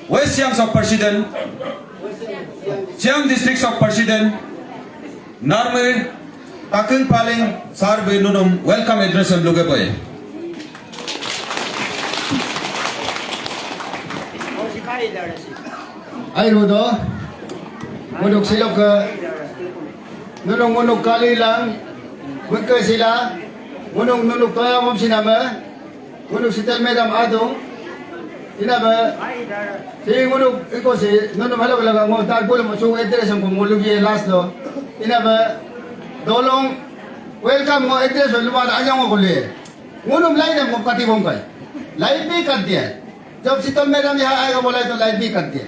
West Siang Sok President, Siang District Sok President, Narme Takung Paling Sarbe Nunum welcome address and luge boy. Ay rudo, munok silok nunong kali lang, magka sila, nunong kaya mong sinama, munok si Telmedam Adong, sinaba, si munok iko si nunong halok lang mo, tagpul mo, so address ang pumulugi last do, sinaba, dolong, welcome mo address, lumada anyang mo kulit, munong lain ang katibong kay, lain भी कर दिया जब शीतल madam यहाँ आएगा बोला तो light भी कर दिया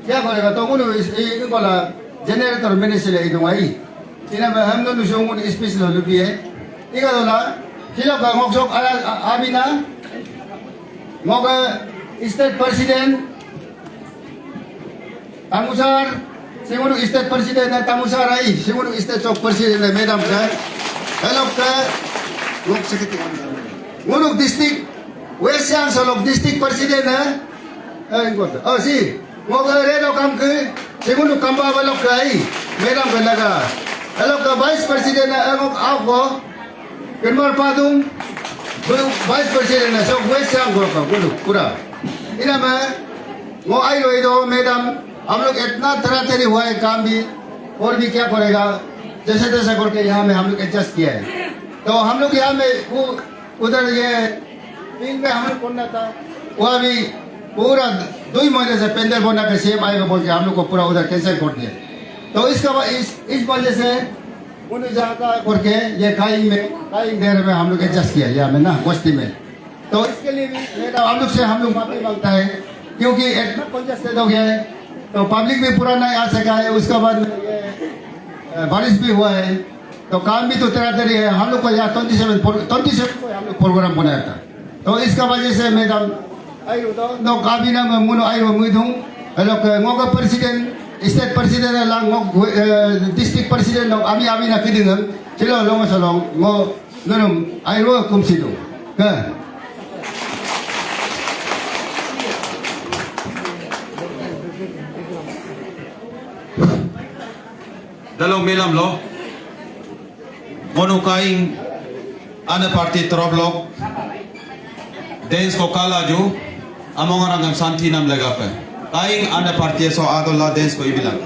क्या करेगा तो उन्होंने बोला जनरेटर मैंने से ले दूंगाई इन्हें हम दोनों शोंग स्पेशल हो लुकी है इका तो ना किलो का मोक्सोक अभी ना मोगा स्टेट प्रेसिडेंट तामुसार सिंगुनु स्टेट प्रेसिडेंट ना तामुसार आई सिंगुनु स्टेट चौक प्रेसिडेंट है मैडम का हेलो का लोग सेक्रेटरी मुनुक district West Siang Solok District President si moga redo kam ke segundo kamba balok kai meram belaga alok ka Vice President na angok ako Kenmar Padung Vice President na so West Siang ko ka पूरा ina में वो आई रोई दो madam हम लोग इतना तरह तरह हुआ है काम भी और भी क्या करेगा जैसे तैसे करके यहाँ में हम लोग एडजस्ट किया है तो हम लोग यहाँ में वो उधर ये तीन में हम लोग करना था वो अभी पूरा 2 महीने से पेंडल बोना के सेम आएगा बोल के हम लोग को पूरा उधर कैंसिल कर दिया तो इसका इस वजह से उन्हें जाता करके ये काइंग देर में हम लोग एडजस्ट किया यहाँ में ना बस्ती में तो इसके लिए भी हम लोग से हम लोग माफी मांगता है क्योंकि इतना कंजेस्टेड हो गया है तो पब्लिक भी पूरा नहीं आ सका है उसके बाद बारिश भी हुआ है तो काम भी तो तरह तरह है हम लोग को यहाँ 27 को हम लोग प्रोग्राम बनाया था तो इसका वजह से मैडम आयो तो काफी ना मुनो आयो मुदुं लोग ngoga president state president lang ngog district president abi na kidingam silo long salong ngo nunum ayo kumsido ka Dalong milam lo mono kaing ana parti troblog dance ko kala jo among orang santi nam lega pe kaing ana parti so adolla dance ko ibilang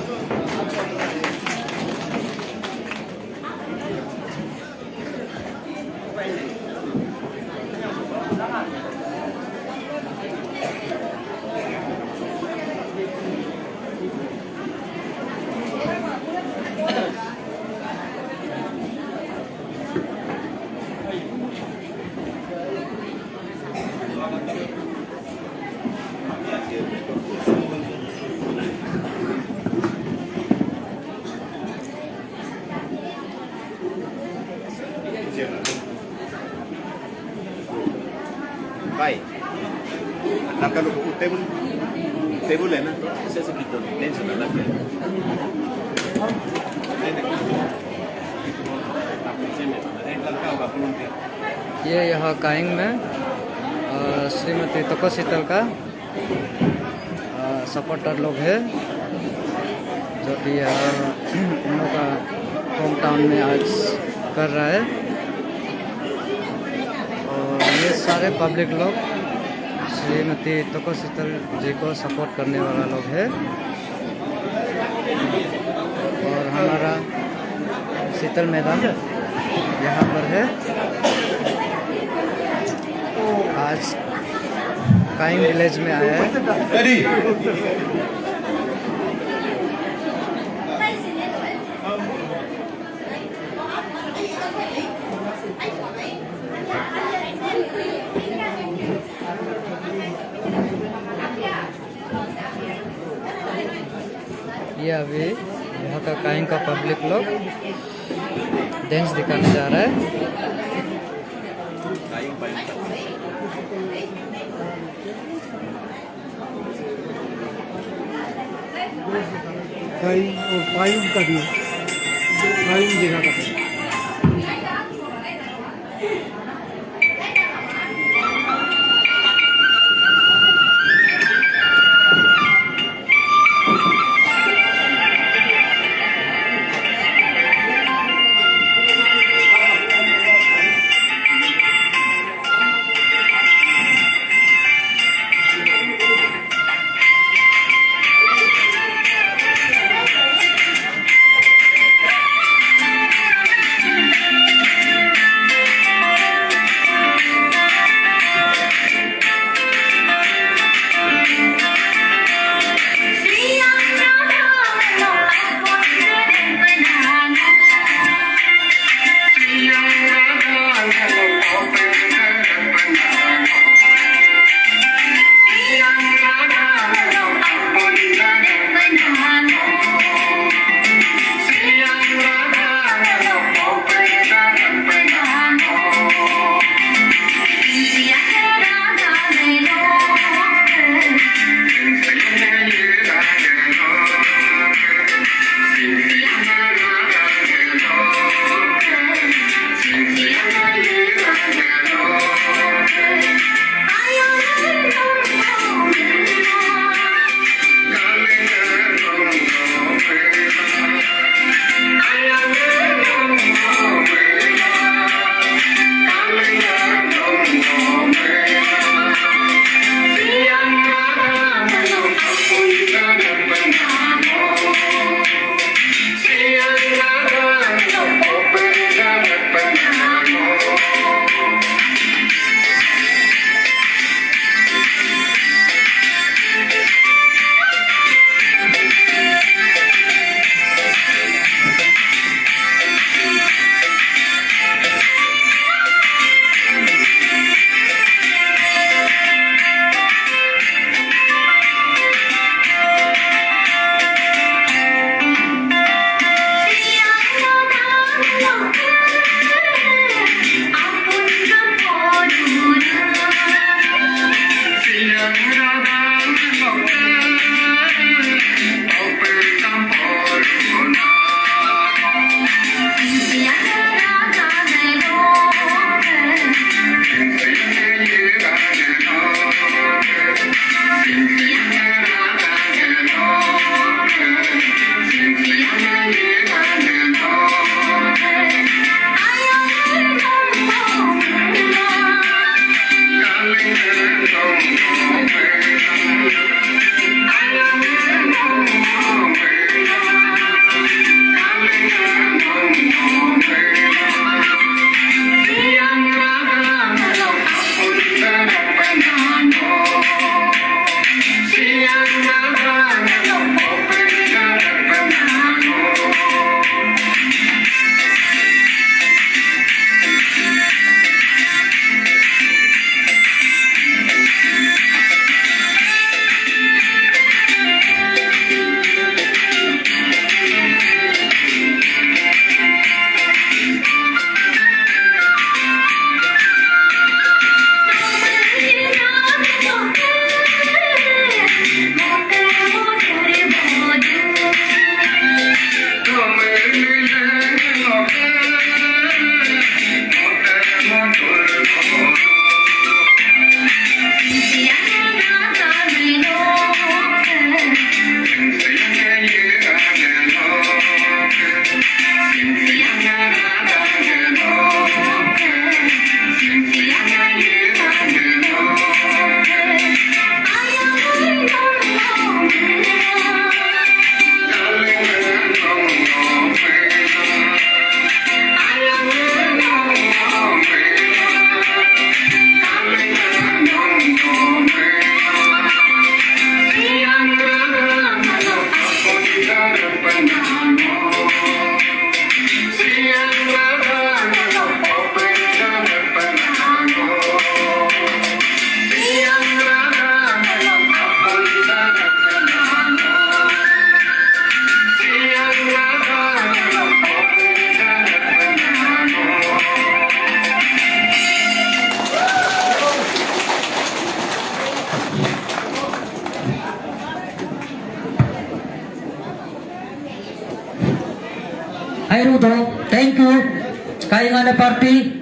Baik. Nah kalau table है ना ऐसे से कितना lens ना लगता है ये यहाँ काइंग में श्रीमती तको शीतल का सपोर्टर लोग है जो कि उन लोग का होम टाउन में आज कर रहा है और ये सारे पब्लिक लोग श्रीमती तको शीतल जी को सपोर्ट करने वाला लोग है और हमारा शीतल मैदान यहाँ पर है। आज काइंग विलेज में आया है। ये अभी यहाँ का काइंग का पब्लिक लोग डांस दिखाने जा रहा है। काइंग का भी काइंग जगह का Hai Rudo, thank you. Kain ada party.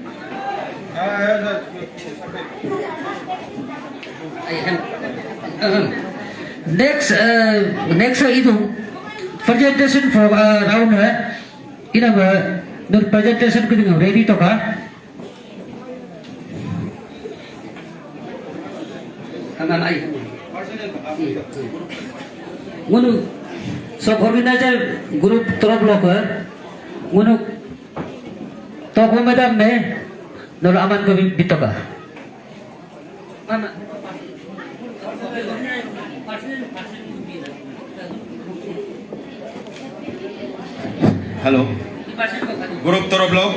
Next itu presentation for round है. Ina the presentation kita ready to ka? Kanan ay. Munu सब organizer group तरफ लोग मनु तो को मैदान में नोर अमन को बितोगा हेलो ग्रुप तरफ लोग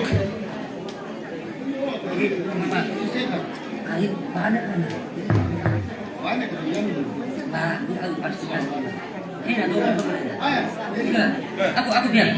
aku biar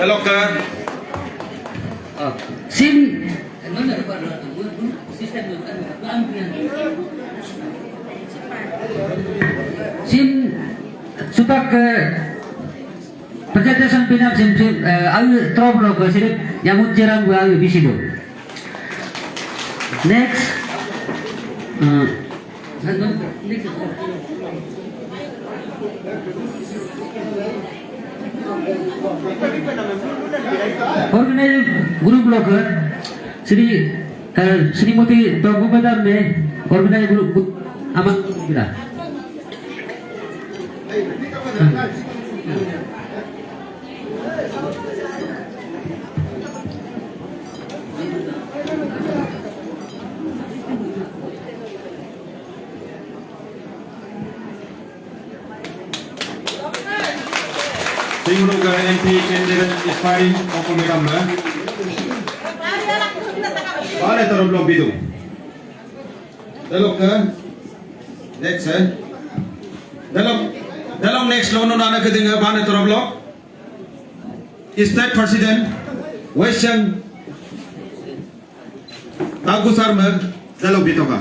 हेलो कर sim supak presentation pinam sim ayu trop lo ko sirip yang jarang gua ayu bisi do next organizer group लोग श्रीमती प्रभु मैदान में organizer group aman bila Singurung MP candidate aspiring Oko Madam Bale Toroblok Bidu. Dalok next Dalok next lono nana kedinga Bale Toroblok. State President Western Tagusar Mer Dalok Bitoka.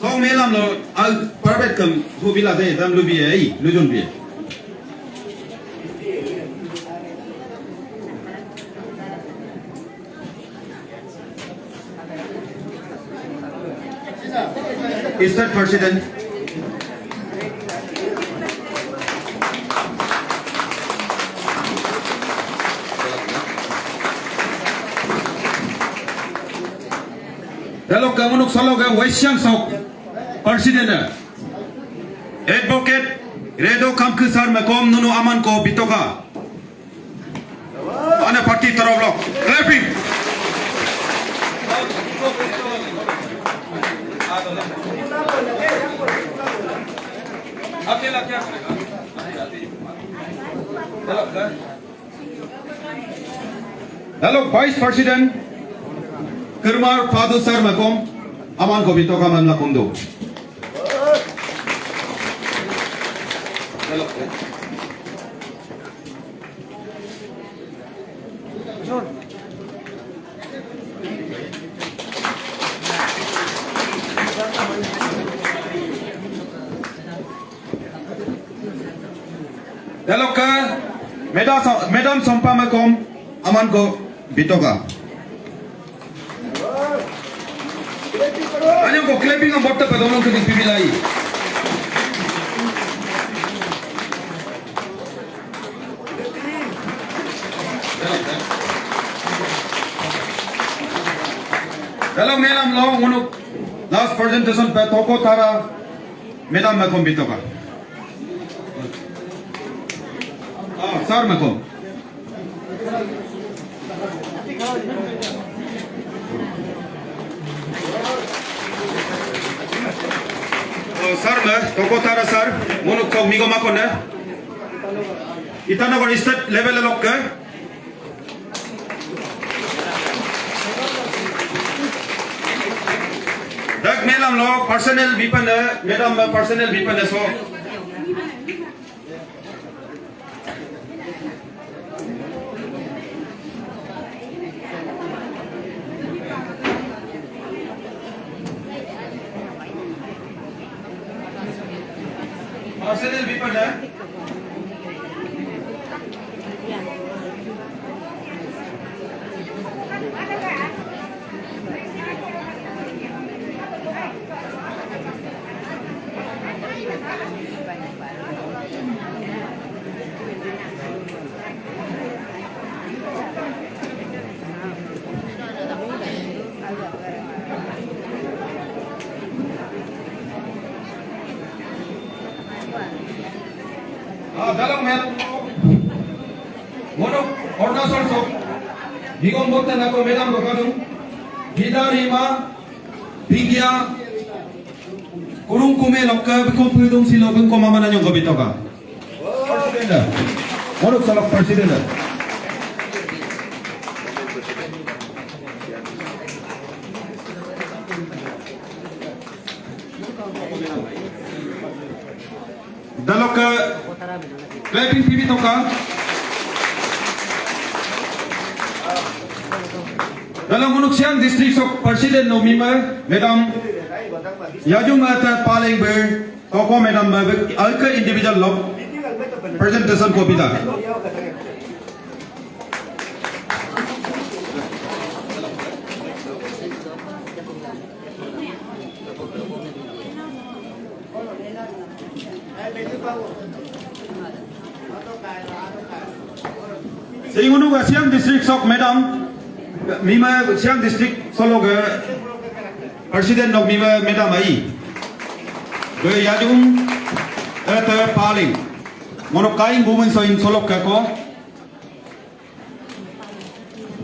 So melam lo al private kam hu bila de dam lubi ai lujun bi. State President Dalok kamunuk saloga Western Sok President Advocate Redo Kamkusar Makom Nunu Aman Ko Bitoka Ana Party Toroblok clapping. Dalok Vice President Kermar Padusar Makom Aman Ko Bitoka Mamla Kundo. Dalok Madam Sompa Makom Aman Ko Bitoka. Ano ko clapping ang botta pa doon ko dipibilay. Dalok melam lo unuk last presentation pa toko tara Madam Makom Bitoka. Sir Makom. Sir na, toko tara sir, munuk kau migo makon na. Itana ko state level alok ka. Dag melam lo personnel bipan na, Madam personnel bipan na so. Personnel bipan na. Dalam mel mono Arunachal Sok Bigom Boktan ako Madam Lokadung Bidarima Bigya Kurung Kume Lokka Bikom Pudung Silo Bengko Mamana Nyong Gobitoka President Mono Salok President Dalok clapping TV toka dalam unuk siang district sok President no mima Madam Yajung ata paling ber toko Madam alka individual lob presentation ko bida Sehingga nunggu siang district sok Madam Mima siang district Solo ke Presiden dok Mima Madam ai Ke Yajung paling. Ngono kain bumen so in solok kako.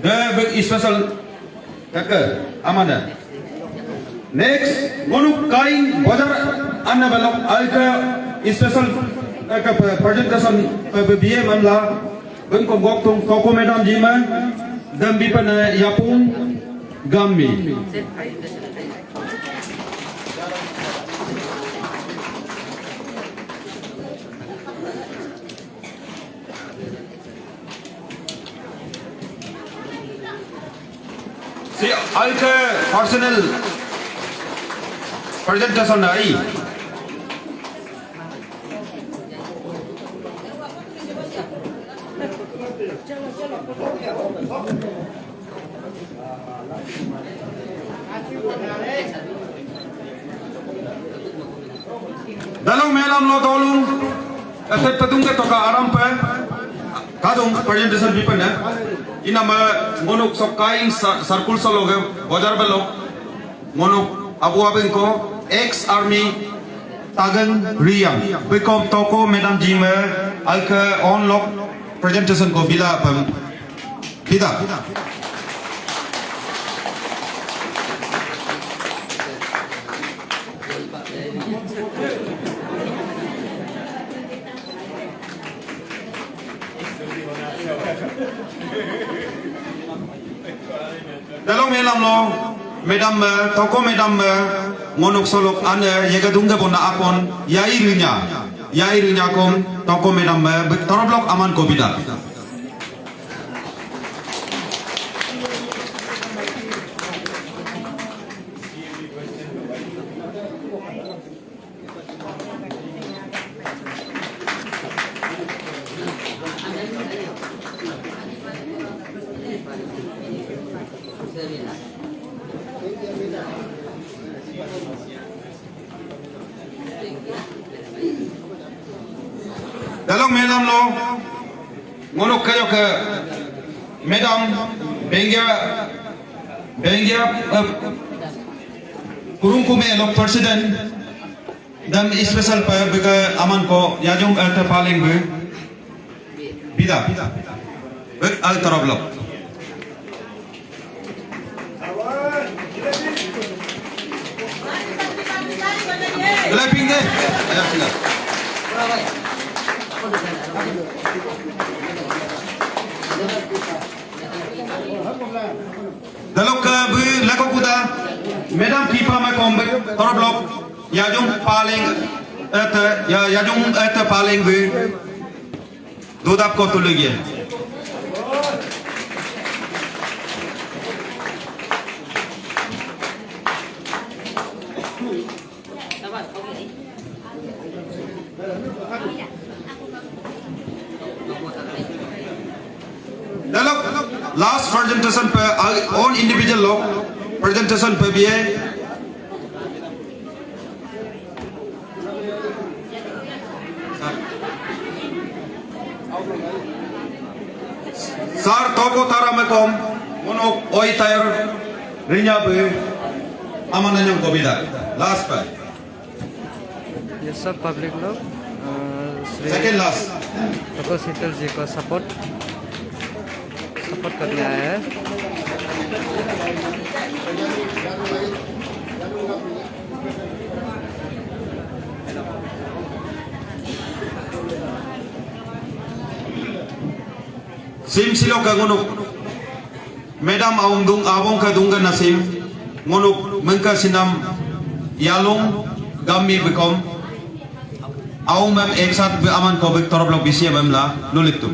The special kaka amanda. Next, ngono kain bazar anna balok alka special presentation biye manla bengko goktung toko madam jima dambi pana yapung gammi. Si alka personal presentation na ai. Dalam melam lo tolong asal patung ke toka aram pe kadung presentation bipan ya ina ma monok sokain circle solo ke bazar belok monok abu abeng ko ex army tagan riang bekom toko madam jime alka on lock presentation ko bila pam kita dalam melam lo madam toko madam monok solok ane yega dunga bona akon yai rinya kom toko madam toroblok aman ko bida dalam melam lo monok kayo ke madam bengya kurung kume lo president dan special pa bega aman ko yajong alta paling be bida beg al toroblok Gelaping deh. Ayo sila. Dalok ke lagu kuda, madam kipa makom toroblok, yajung paling yajung paling be, dodap ko tuligi. Dalok last presentation पे on individual लोग presentation पे भी है sar toko tara में कौम monok oi tayar rinya पे amananya को बिदा last पे ये सब पब्लिक लोग second last तको शीतल जी को सपोर्ट करने आया है। sim silo ka ngunuk madam aung dung abong ka dungga nasim ngunuk mengka sinam yalung gammi bekom aung mem ek sath be aman ko bek toroblok bisia memla nulit tu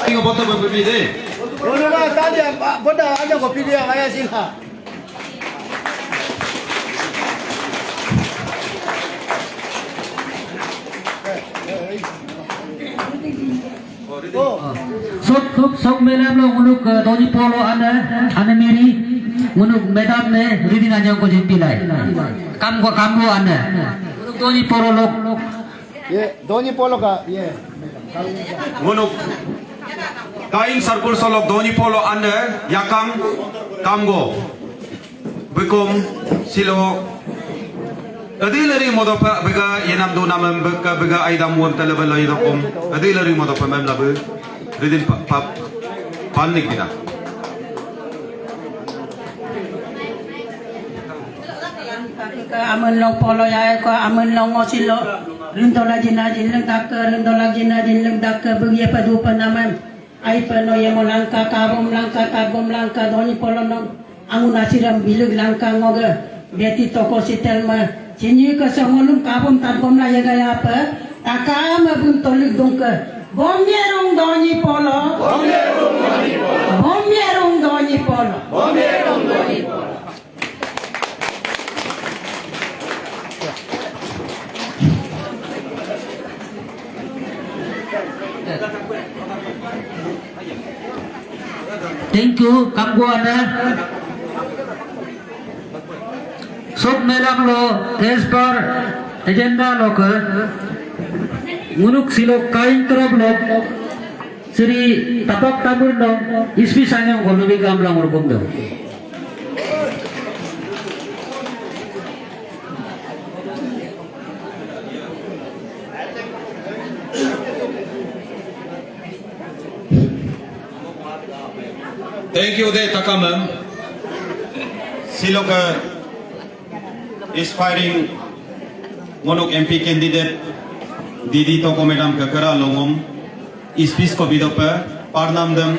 Ingo boto berbeda. Orang tadi boda ada kopi dia ayah sila. Sok melam lo unuk Tony Polo ane meri unuk medam ne ridin aja ko jempilai. Kamu ane. Unuk Tony Polo lo. Ye, Doni Polo ka, ye. ngunuk kain sarkul solok doni polo ane yakang kamgo bekum silo adilari modopa bega yenam do namam bega aidam wam talabal aydakum adilari modopa memla be ridin pap panik dina amun long polo ya ko amun long osilo rindola jinajin leng dak begiya padu panamam ai pano ye molangka kabom langka doni polo nong angun asiram bilig langka ngoga beti toko sitel ma sini ke songolum kabom tabom la ya gaya apa takam bun tolik dongke bomyerong doni polo Thank you, kamgo ane. Sok melam lo as per agenda lo ke ngunuk silo kain terap lo Sri tapak tabur dong ispi sanyang ko lubi gamlang urukum dong. Thank you de takamam silok inspiring ngunuk MP candidate Didi Toko Madam Kakara Longom speech ko bidopa parnam dam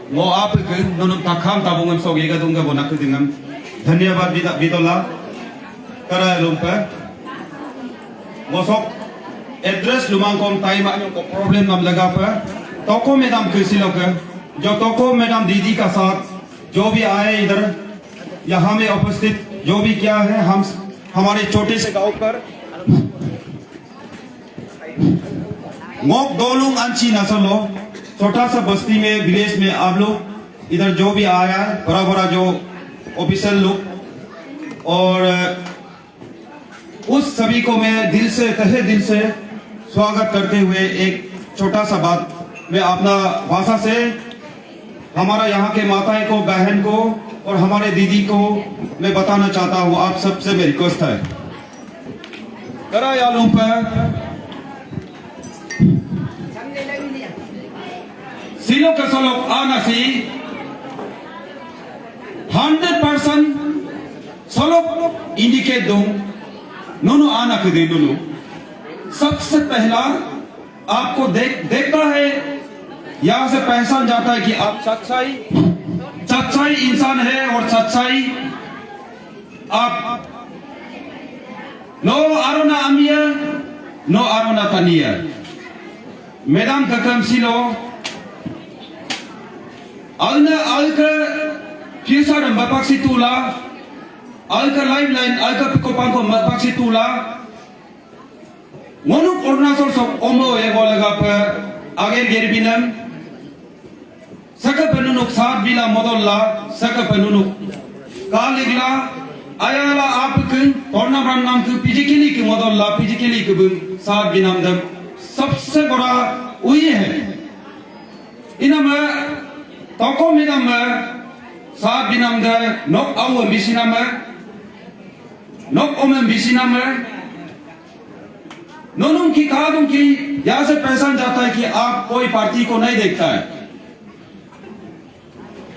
ngo आप नोनम ताखाम ताबुंगम सोगेगा दूंगा बोना कुदिंगम धन्यवाद बिदोला करा लुम्पा मोसोक address लुमांग कोम time आने को problem नम लगा पर तोको madam किसी लोग जो तोको मैडम दीदी का साथ जो भी आए इधर यहाँ में उपस्थित जो भी क्या है हम हमारे छोटे से गांव पर मोक दोलुंग अंची नसलो छोटा सा बस्ती में विलेज में आप लोग इधर जो भी आया है बड़ा बड़ा जो ऑफिसर लोग और उस सभी को मैं दिल से तहे दिल से स्वागत करते हुए एक छोटा सा बात मैं अपना भाषा से हमारा यहाँ के माताएं को बहन को और हमारे दीदी को मैं बताना चाहता हूँ आप सबसे मेरी रिक्वेस्ट है करा यालूं पर सिलो का सोलो आना सी 100% सोलो इंडिकेट दूं नोनो आना के दे नोनो सबसे पहला आपको देखता है यहाँ से पहचान जाता है कि आप सच्चाई इंसान है और सच्चाई आप नो आरोना अमिया नो आरोना तनिया मैडम ककम सिलो alka kisah dan bapak situla alka lifeline alka pikopangko bapak situla ngonuk ornasol sok omo ya golaga pa agen gerbinam saka penunuk saat bila modolla saka penunuk kaligla ayala apkin ornaman nam ke physically ke modolla physically ke bun saat binam dam सबसे बड़ा वही है इनमें तको minim सात बिनम दे नोक आउ बिसिनम नोक ओमन बिसिनम नोनुम की कादुम की यहाँ से पहचान जाता है कि आप कोई पार्टी को नहीं देखता है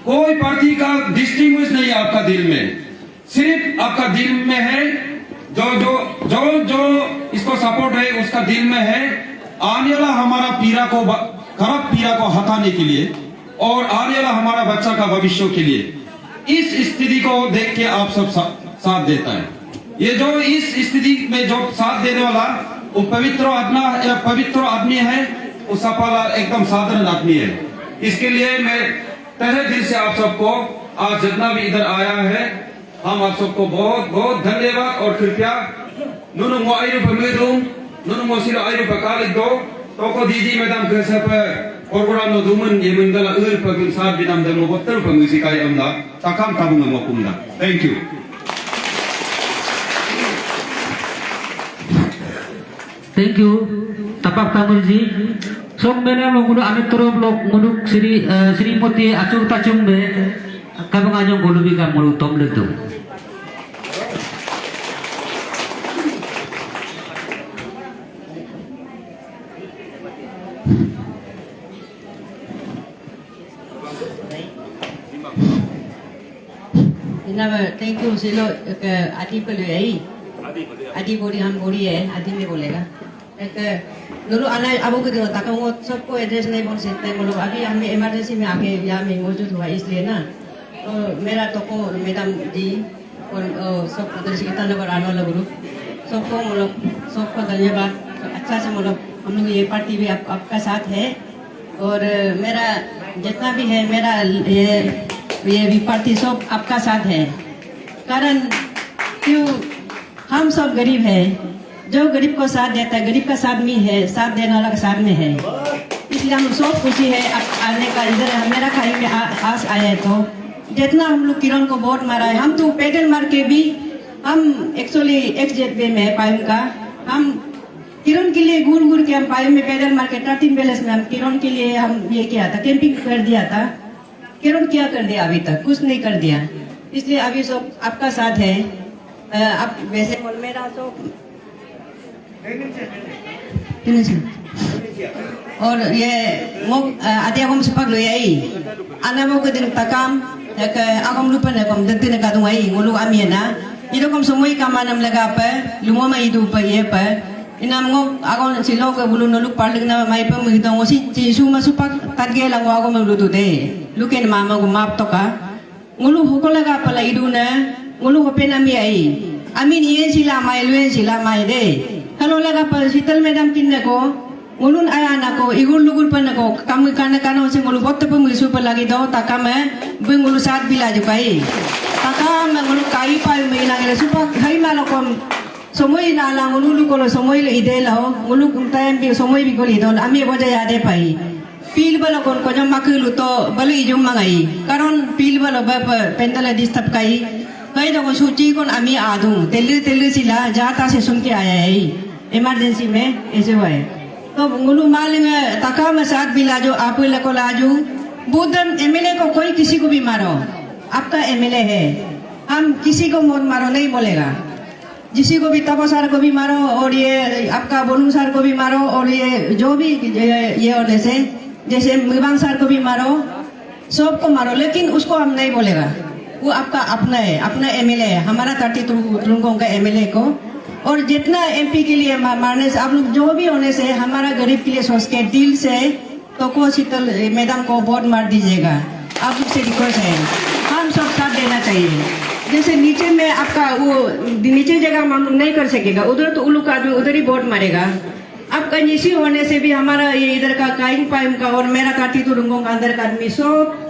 कोई पार्टी का डिस्टिंग्विश नहीं आपका दिल में सिर्फ आपका दिल में है जो इसको सपोर्ट है उसका दिल में है आने वाला हमारा खराब पीड़ा को हटाने के लिए और आने वाला हमारा बच्चा का भविष्य के लिए इस स्थिति को देख के आप सब साथ देता है ये जो इस स्थिति में जो साथ देने वाला वो पवित्र आदमी है वो सफल एकदम साधारण आदमी है इसके लिए मैं तहे दिल से आप सबको आज जितना भी इधर आया है हम आप सबको बहुत बहुत धन्यवाद और कृपया नुनु मो आयु बमेदुम नुनु मो सिलो आयु बकालिक दो toko didi madam ke sapa program no dumun yemun dala pagum saat bidam dan mobotel pengusi kaya amda takam tabung ngokumda. Thank you. Thank you, Tapak Tamurji. Sok melam lo guru amit torob lo guru Srimoti Acur Tacung be kabang ajong guru bika mulu tom letu. Thank you सिलो आदि पर ले आदि बोली हम बोली है आदि में बोलेगा एक लोग आना अब को देखो ताकि वो सबको एड्रेस नहीं बोल सकते वो लोग अभी हमें इमरजेंसी में आके यहाँ में मौजूद हुआ इसलिए ना तो मेरा तो को मैडम जी और सब दर्शकों नगर आने वाला ग्रुप सबको हम लोग सबको धन्यवाद अच्छा से हम लोग ये पार्टी भी आपका साथ है और मेरा जितना भी है मेरा ये भी पार्टी सब आपका साथ है कारण क्यों हम सब गरीब है जो गरीब को साथ देता है गरीब का साथ में है साथ देने वाला का साथ में है इसलिए हम सब खुशी है आने का इधर मेरा खाई में आस आया है तो जितना हम लोग किरण को वोट मारा है हम तो पैदल मार के भी हम एक्चुअली XZB में है पाइम का हम किरण के लिए घूर घूर के हम पाइम में पैदल मार के 13 पैलेस में हम किरण के लिए हम ये किया था कैंपिंग कर दिया था किरण क्या कर दिया अभी तक कुछ नहीं कर दिया इसलिए अभी सब आपका साथ है आप वैसे मेरा तो और ये आदि aku sepak lo yai ana mo ke din takam ke agam lupa ne kom dente ne kadung ai ngulu amiena ido kom semoi kamanam laga pa lumo ma idu pa ye pa inam ngo agam silo ke bulu noluk parlik na mai pa mi dong si jisu ma supak tagge lang agam lu tu de luken mama ko map to ka ngulu hokolaga pa la idu na ngulu ko penami ai amin ye sila mai luen sila mai de kalau laga pa sital madam kinne ko ngulun aya na ko igul lugur pa na ko kamu kana kana se ngulu bot pa mu su pa lagi do taka me bu ngulu sat bila ju pai taka me ngulu kai pa me na ngele su pa hai ma lo kom somoi na la ngulu lu ko somoi le ide la ngulu kum time bi somoi bi ko li don ami boja ya de pai pil balo kon ko jam makulu to balu ijum mangai karon pil balo ba pendala disturb kai कई तो सूची को अमी आदू तेलु सिला जाता से सुन के आया है इमरजेंसी में ऐसे हुआ है तो गुलू माल में तका में साथ भी लाजो आप को लाजू बुद्धन MLA को कोई किसी को भी मारो आपका MLA है हम किसी को मौत मारो नहीं बोलेगा जिसी को भी तपो सर को भी मारो और ये आपका बोलू सर को भी मारो और ये जो भी ये होने से जैसे मिबांग सर को भी मारो सबको मारो लेकिन उसको हम नहीं बोलेगा वो आपका अपना है अपना MLA है हमारा 32 लोगों का MLA को और जितना MP के लिए मारने से आप लोग जो भी होने से हमारा गरीब के लिए सोच के दिल से तो को शीतल मैडम को वोट मार दीजिएगा आप लोग से रिक्वेस्ट है हम सब साथ देना चाहिए जैसे नीचे में आपका वो नीचे जगह हम लोग नहीं कर सकेगा उधर तो उल्लू का आदमी उधर ही वोट मारेगा अब कंजीसी होने से भी हमारा ये इधर का काइंग पाइम का और मेरा 32 लोगों का अंदर का आदमी सब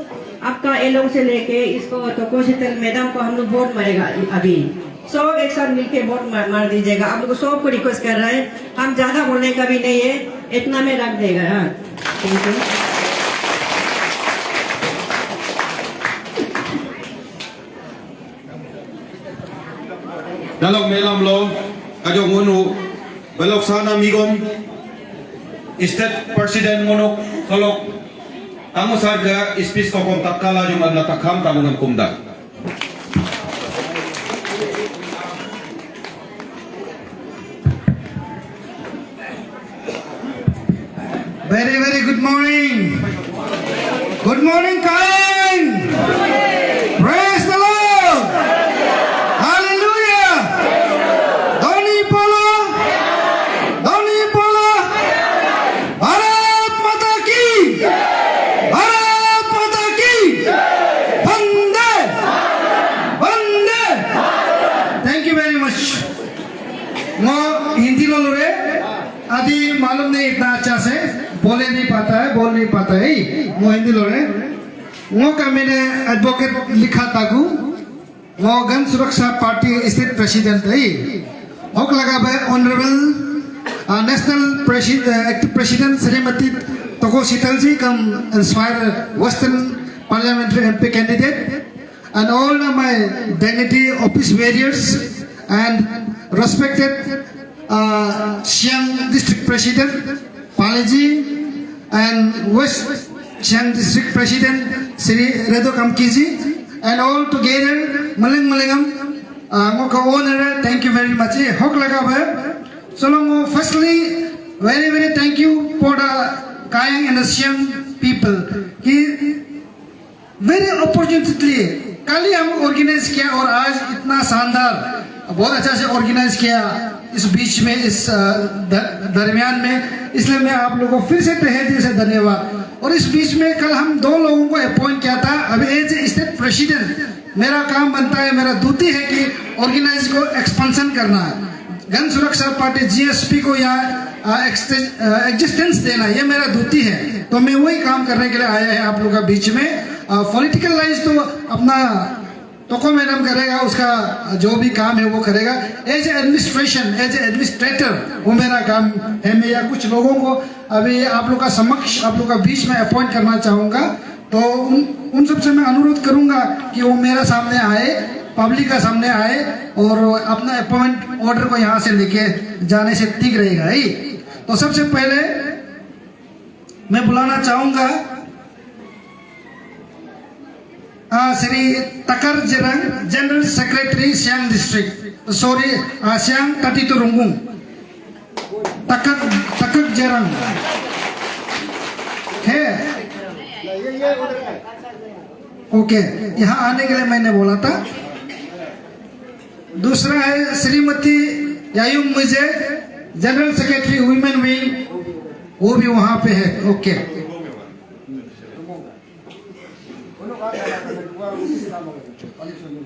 आपका एलों से लेके इसको तो कोशितल मैडम को हम लोग वोट मारेगा अभी सब एक साथ मिलके वोट मार दीजिएगा आप लोग सब को रिक्वेस्ट कर रहे हैं हम ज्यादा बोलने का भी नहीं है इतना में रख देगा हाँ thank you Dalog melam lo kajong ngunu balok sana migom State President ngunuk solok Tamu sarga ispis ko kontak kala yung adna takham tamu ng kumda. Very good morning. Good morning, Kain. Praise the Lord. Hallelujah. Doni Polo. Bharat Mata ki. Bharat Mata ki. Vande. Vande. Thank you very much. मैं हिंदी बोल रहे आदि मालूम नहीं इतना अच्छा से बोल नहीं पाता है मैं हिंदी बोल रहे वो का मैंने एडवोकेट लिखा था वो गन सुरक्षा पार्टी स्टेट प्रेसिडेंट है होक लगा भाई honourable National Active President Srimati Toko Sitalji come inspire Western Parliamentary MP candidate, and all my dignity office warriors and respected Siang District President Palaji and West Siang District President Sri Redo Kamkiji, and all together Malingam Moka owner, thank you very much. Hok laga bhai. So long, firstly, very thank you for the Kayang and the Siang people. कि very opportunity कल ही हम organise किया और आज इतना शानदार बहुत अच्छा से ऑर्गेनाइज किया इस बीच में, इस दरमियान में, इसलिए मैं आप लोगों को फिर से तहे दिल से धन्यवाद। और इस बीच में कल हम 2 लोगों को अपॉइंट किया था। अभी एज ए स्टेट प्रेसिडेंट मेरा काम बनता है, मेरा ड्यूटी है कि ऑर्गेनाइज को एक्सपेंशन करना है, गन सुरक्षा पार्टी GSP को यहाँ एग्जिस्टेंस देना, ये मेरा ड्यूटी है। तो मैं वही काम करने के लिए आया है आप लोगों का बीच में। पॉलिटिकल लाइज तो अपना तोको मैडम करेगा, उसका जो भी काम है वो करेगा। एज एडमिनिस्ट्रेशन, एज एडमिनिस्ट्रेटर वो मेरा काम है। मैं या कुछ लोगों को अभी आप लोग का समक्ष, आप लोग का बीच में अपॉइंट करना चाहूँगा। तो उन सबसे मैं अनुरोध करूँगा कि वो मेरे सामने आए, पब्लिक का सामने आए और अपना अपॉइंटमेंट ऑर्डर को यहाँ से लेके जाने से ठीक रहेगा ही। तो सबसे पहले मैं बुलाना चाहूँगा Shri Takar Jarang, general secretary Siang district, sorry Siang तटीतुरुंगुंग, तकर जरंग है। ओके, यहाँ आने के लिए मैंने बोला था। दूसरा है श्रीमती यायुम मुझे, जनरल सेक्रेटरी वुमेन विंग, वो भी वहां पे है। ओके,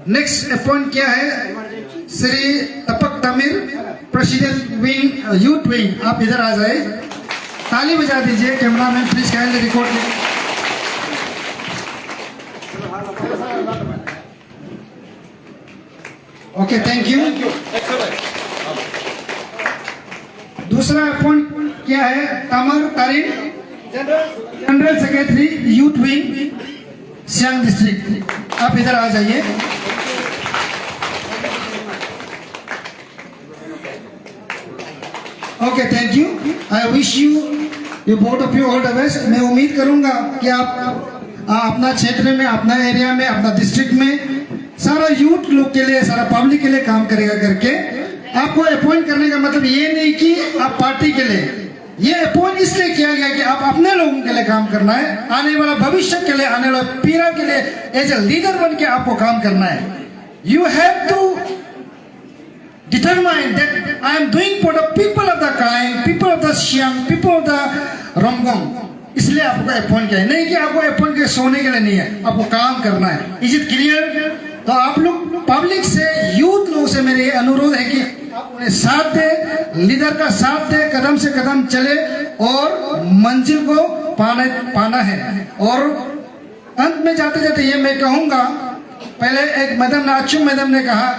नेक्स्ट अपॉइंट किया है Shri Tapak Tamir, president wing, youth wing. आप इधर आ जाए, ताली बजा दीजिए। Camera man please kindly record. Okay, thank you. दूसरा अपॉइंट किया है Tamar Tarik, general secretary youth wing Siang district. आप इधर आ जाइए। Okay, thank you. I wish you both of you all the best. मैं उम्मीद करूंगा कि आप अपना क्षेत्र में, अपना एरिया में, अपना डिस्ट्रिक्ट में सारा यूथ लोग के लिए, सारा पब्लिक के लिए काम करेगा करके। आपको अपॉइंट करने का मतलब ये नहीं कि आप पार्टी के लिए, ये अपॉइंट इसलिए किया गया कि आप अपने लोगों के लिए काम करना है, आने वाला भविष्य के लिए, आने वाला पीढ़ी के लिए एज ए लीडर बन के आपको काम करना है। You have to determine that I am doing for the people of the Kalang, people of the Siang, people of the Romgong। इसलिए आपको अपॉइंट किया है, नहीं कि आपको अपॉइंट के सोने के लिए नहीं है, आपको काम करना है। Is it clear? तो आप लोग पब्लिक से, यूथ लोगों से मेरे अनुरोध है कि आप उन्हें साथ दे, लीडर का साथ दे, कदम से कदम चले और मंजिल को पाना है। और अंत में जाते जाते ये मैं कहूँगा, पहले एक मैडम नाचू मैडम ने कहा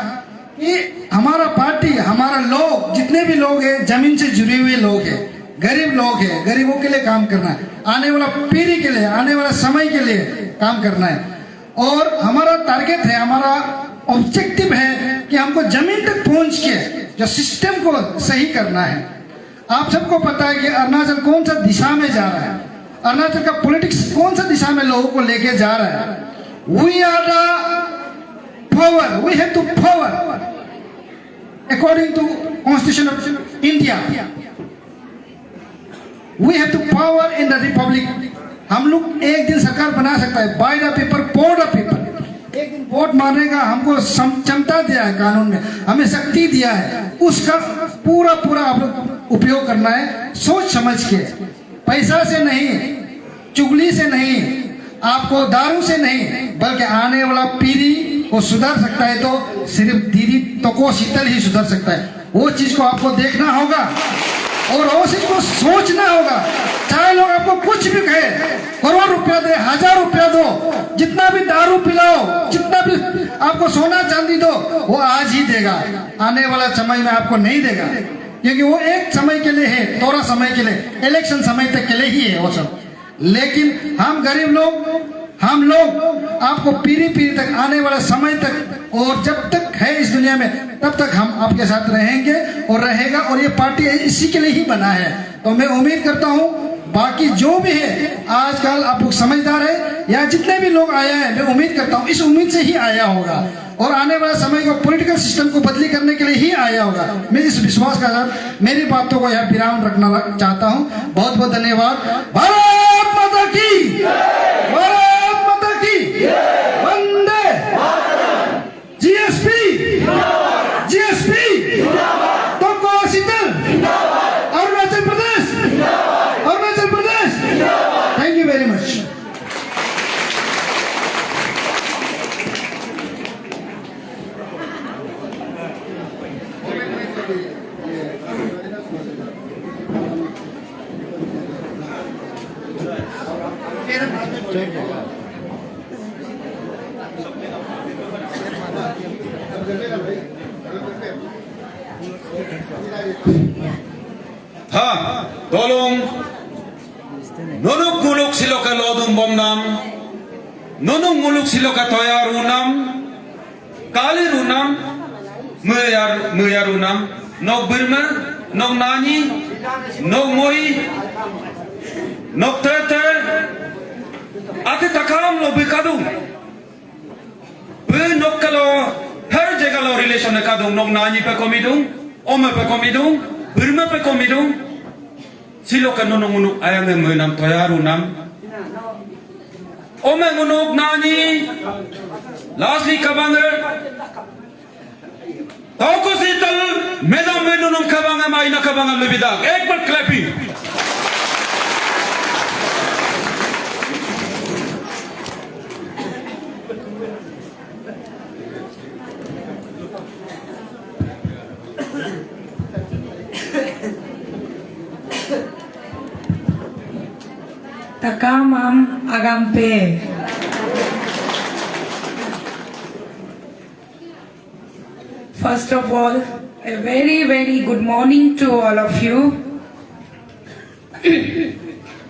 कि हमारा पार्टी, हमारा लोग, जितने भी लोग हैं जमीन से जुड़े हुए लोग हैं, गरीब लोग हैं, गरीबों के लिए काम करना है, आने वाला पीढ़ी के लिए, आने वाला समय के लिए काम करना है। और हमारा टारगेट है, हमारा ऑब्जेक्टिव है कि हमको जमीन तक पहुंच के जो सिस्टम को सही करना है। आप सबको पता है कि अरुणाचल कौन सा दिशा में जा रहा है, अरुणाचल का पॉलिटिक्स कौन सा दिशा में लोगों को लेके जा रहा है। We are the power, we have to power according to Constitution of India, we have to power in the republic। हम लोग एक दिन सरकार बना सकता है, by the people, for the people। एक दिन वोट मारने का हमको क्षमता दिया है कानून में, हमें शक्ति दिया है, उसका पूरा आप लोग उपयोग करना है, सोच समझ के, पैसा से नहीं, चुगली से नहीं, आपको दारू से नहीं, बल्कि आने वाला पीढ़ी को सुधर सकता है तो सिर्फ दीदी तको शीतल ही सुधर सकता है। वो चीज को आपको देखना होगा और वो चीज को सोचना होगा। चाहे लोग आपको कुछ भी कहे, करोड़ रुपया दे, 1000 रुपया दो, जितना भी दारू पिलाओ, जितना भी आपको सोना चांदी दो, वो आज ही देगा, आने वाला समय में आपको नहीं देगा। क्योंकि वो एक समय के लिए है, थोड़ा समय के लिए, इलेक्शन समय तक के लिए ही है वो सब। लेकिन हम गरीब लोग, हम लोग आपको पीढ़ी पीढ़ी तक, आने वाला समय तक और जब तक है इस दुनिया में, तब तक हम आपके साथ रहेंगे और रहेगा। और ये पार्टी इसी के लिए ही बना है। तो मैं उम्मीद करता हूँ बाकी जो भी है, आजकल आप लोग समझदार है, या जितने भी लोग आया है, मैं उम्मीद करता हूँ इस उम्मीद से ही आया होगा और आने वाले समय को पॉलिटिकल सिस्टम को बदली करने के लिए ही आया होगा। मैं इस विश्वास के साथ मेरी बातों को यहाँ विराम रखना चाहता हूँ। बहुत बहुत धन्यवाद। भारत माता की, भारत माता की, वंदे जीएसपी, जीएसपी, तोको शीतल, Arunachal Pradesh, Arunachal Pradesh. Thank you very much. Ha, tolong nunuk muluk siloka lodum bomnam, nunuk muluk siloka toya runam, kali runam, muyar runam, nok birma, nok nani, nok moi, nok tete, ate takam lo bikadum, nok kalau her jagah lo relation kadung, nok nani pe komidung, oma pe komidung, birma pe komidung. Siloka nunung unuk ayang menam toyaru nam. Omeng unuk nani. Lastly kabanger. Toko sital medam menunung kabanger maina kabanger lebih dak. Ek bar clapping. Takamam Agampe. First of all, a very, very good morning to all of you.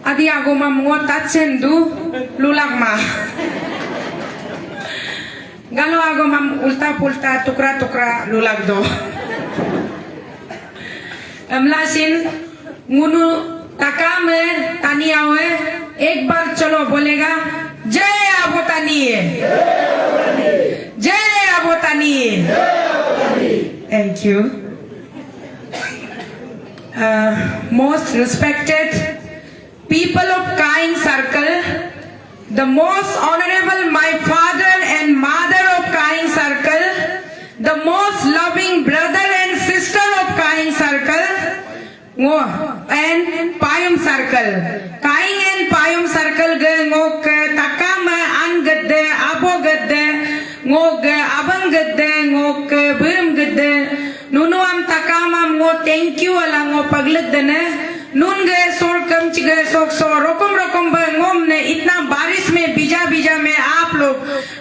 Adi agoma mo tatsendu lulagma. Galo agoma ulta pulta tukra tukra lulagdo. Amlasin ngunu takame taniawe. एक बार चलो बोलेगा जय आबोतानिये, जय आबोतानिये। Thank you. Most respected people of Kaing Circle, the most honorable my father and mother of Kaing Circle, the most loving brother and sister of Kaing Circle, and Payum Circle. Kaing and Payum Circle ngok takama an gadde, abo gadde, ngok abang gadde, ngok birum gadde. Nunu am takama ngo thank you ala ngo paglag dene. Nun गए soul कम चिगे सोक सो रोकम रोकम बंगोम ने इतना बारिश में बीजा बीजा में आप लोग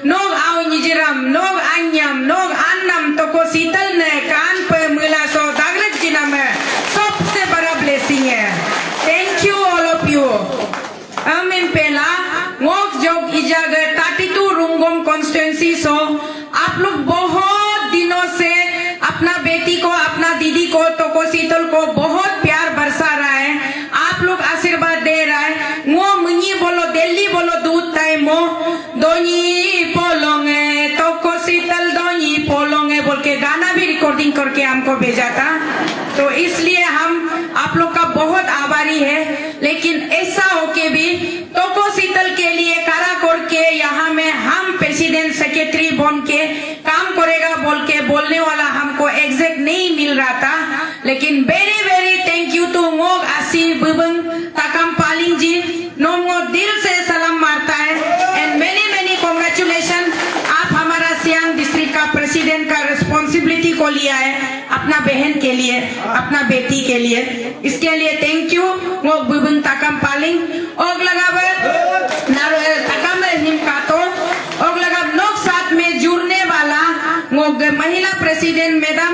नोग आओ निजरम नोग अन्यम नोग अन्नम तो को शीतल ने कान पे मिला सो दागरत जिना में सबसे बड़ा ब्लेसिंग है। Thank you all of you. अमिन पेला मोक जोग इजाग 32 रुंगोम कॉन्स्टिट्यूंसी सो आप लोग बहुत दिनों से अपना बेटी को अपना दीदी को तो को शीतल को बहुत प्यार बरसा रहा है। आप लोग आशीर्वाद दे रहा है। मो मुनी बोलो दिल्ली बोलो दूध ताई मो दोनी पोलोंगे तो को शीतल दोनी पोलोंगे बोल के गाना भी रिकॉर्डिंग करके हमको भेजा था। तो इसलिए हम आप लोग का बहुत आभारी है। लेकिन ऐसा होके भी तो को शीतल के लिए काराकोर के यहाँ में हम प्रेसिडेंट सेक्रेटरी बन के काम करेगा बोल के बोलने वाला हमको एग्जैक्ट नहीं मिल रहा था। लेकिन very very thank you to मोग आसी बुबंग ताकम पालिंग जी नोमो दिल से सलाम मारता है एंड मेनी मेनी कांग्रेचुलेशन। आप हमारा सियांग डिस्ट्रिक्ट का प्रेसिडेंट का रिस्पॉन्सिबिलिटी को लिया है अपना बहन के लिए अपना बेटी के लिए। इसके लिए थैंक यू मोग बुबंग ताकम पालिंग ओग लगावे नारो ताकम निम कातो ओग लगा लोग साथ में जुड़ने वाला मोग महिला president madam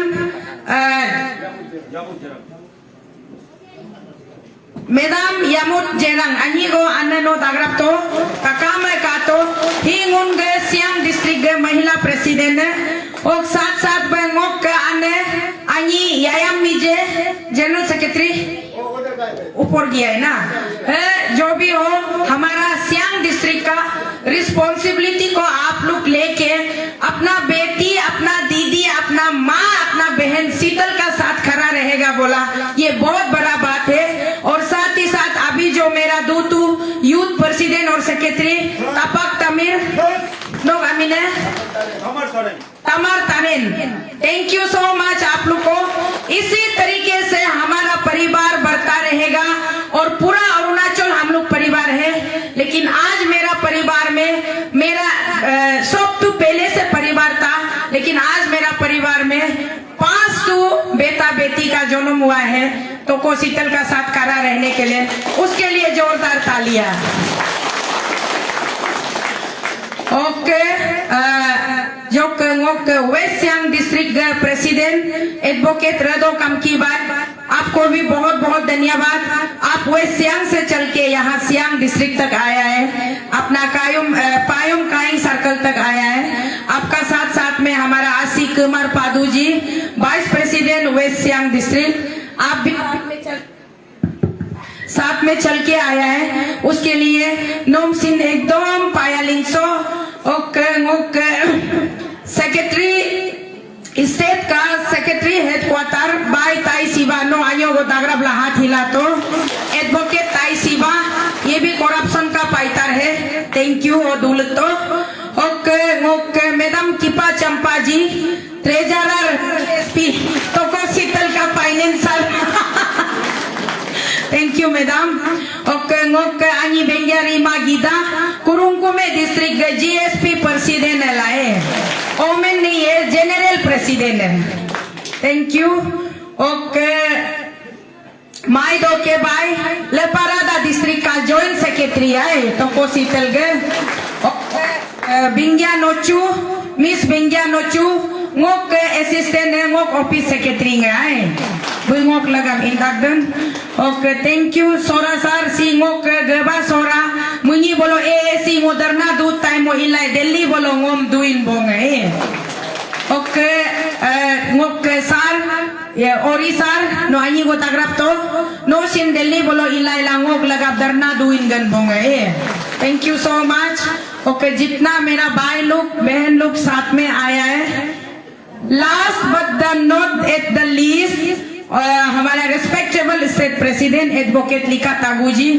Medam Yamut Jerang Anigo Anano Dagrapto Kakame Kato Hingun ge Siang District ge Mahila President और साथ में मोक आने आनी यायाम मिजे जनरल सेक्रेटरी ऊपर गया है ना जो भी हो हमारा सियांग डिस्ट्रिक्ट का रिस्पॉन्सिबिलिटी को आप लोग लेके अपना बेटी अपना दीदी अपना माँ अपना बहन शीतल का साथ खड़ा रहेगा बोला ये बहुत बड़ा बात है। और साथ ही साथ अभी जो मेरा दूतू यूथ प्रेसिडेंट और सेक्रेटरी तापक तमीर लोग अमीने तमर तनेन थैंक यू सो मच आप लोग को। इसी तरीके से हमारा परिवार बढ़ता रहेगा और पूरा अरुणाचल हम लोग परिवार है। लेकिन आज मेरा परिवार में मेरा सब तो पहले से परिवार था लेकिन आज मेरा परिवार में 5 तो बेटा बेटी का जन्म हुआ है तो को शीतल का साथ खड़ा रहने के लिए उसके लिए जोरदार तालियां। ओके जो west Siang district president advocate Rado Kamkibai आपको भी बहुत बहुत धन्यवाद। आप वेस्ट सियांग से चल के यहाँ सियांग डिस्ट्रिक्ट तक आया है अपना पायुम काइंग सर्कल तक आया है। आपका साथ साथ में हमारा Ashi Kumar Padu ji vice president west Siang district आप भी साथ में चल के आया है उसके लिए नोम सिंह एकदम पायालिंगसो ओके सेक्रेटरी स्टेट का सेक्रेटरी हेडक्वार्टर बाय ताई सिवा नो आयो गो दागराब हाथ हिला तो एडवोकेट ताई सिवा ये भी करप्शन का पाइटर है थैंक यू और दूलतो ओके मैडम किपा चंपा जी ट्रेजरर एसपी तो को शीतल का financial Thank you, madam. Okay, Ani Benjari Magida, Kurungkume district GSP president lae. Omen नहीं है, general president है. Thank you. Okay. माइदो के भाई लेपारादा डिस्ट्रिक्ट का जॉइंट सेक्रेटरी है तो को शीतल गे. बिंगिया नोचू मिस बिंगिया नोचू ngok assistant है ngok office secretary है ngok लगam indakdan. Okay, thank you sora sar si ngok geba sora munyi bolo si moderna du time mo ilai delhi bolo ngom duin bong है. Okay, ngok sar ya ori sar no anyi go tagrap to no sin delhi bolo ilai la ngok लगab दरना duin gan bong है. Thank you so much. Okay, जितना मेरा भाई लोग बहन लोग साथ में आया है last but the not at the least हमारा रिस्पेक्टेबल स्टेट प्रेसिडेंट एडवोकेट लिका तागू जी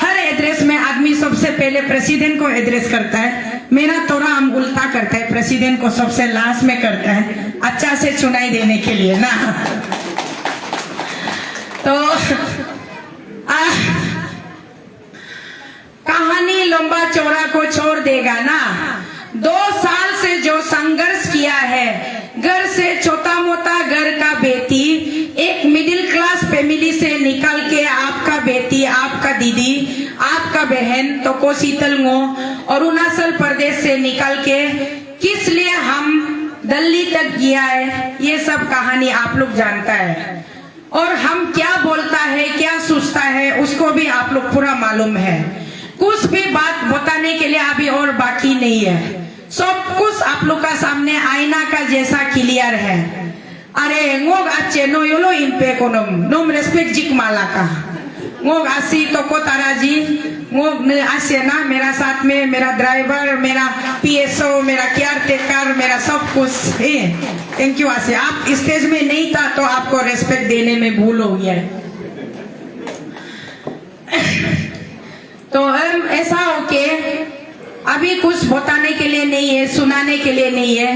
हर एड्रेस में आदमी सबसे पहले प्रेसिडेंट को एड्रेस करता है मेरा थोड़ा हम उल्टा करता है प्रेसिडेंट को सबसे लास्ट में करता है अच्छा से सुनाई देने के लिए ना. तो कहानी लंबा चौड़ा को छोड़ देगा ना. 2 साल से जो संघर्ष किया है घर से छोटा मोटा घर का बेटी एक मिडिल क्लास फैमिली से निकल के आपका बेटी आपका दीदी आपका बहन तो को शीतल गो अरुणाचल प्रदेश से निकल के किस लिए हम दिल्ली तक गया है ये सब कहानी आप लोग जानता है और हम क्या बोलता है क्या सोचता है उसको भी आप लोग पूरा मालूम है. कुछ भी बात बताने के लिए अभी और बाकी नहीं है सब कुछ आप लोग का सामने आईना का जैसा क्लियर है. अरे ngok अच्छे नो योलो इन पे कोनम नोम रेस्पेक्ट जिक माला का ngok आसी तो को ताराजी ngok ने आसे ना मेरा साथ में मेरा ड्राइवर मेरा पीएसओ मेरा केयर टेकर मेरा सब कुछ है. थैंक यू आसे. आप स्टेज में नहीं था तो आपको रेस्पेक्ट देने में भूल हो गया. तो हम ऐसा हो के अभी कुछ बताने के लिए नहीं है सुनाने के लिए नहीं है.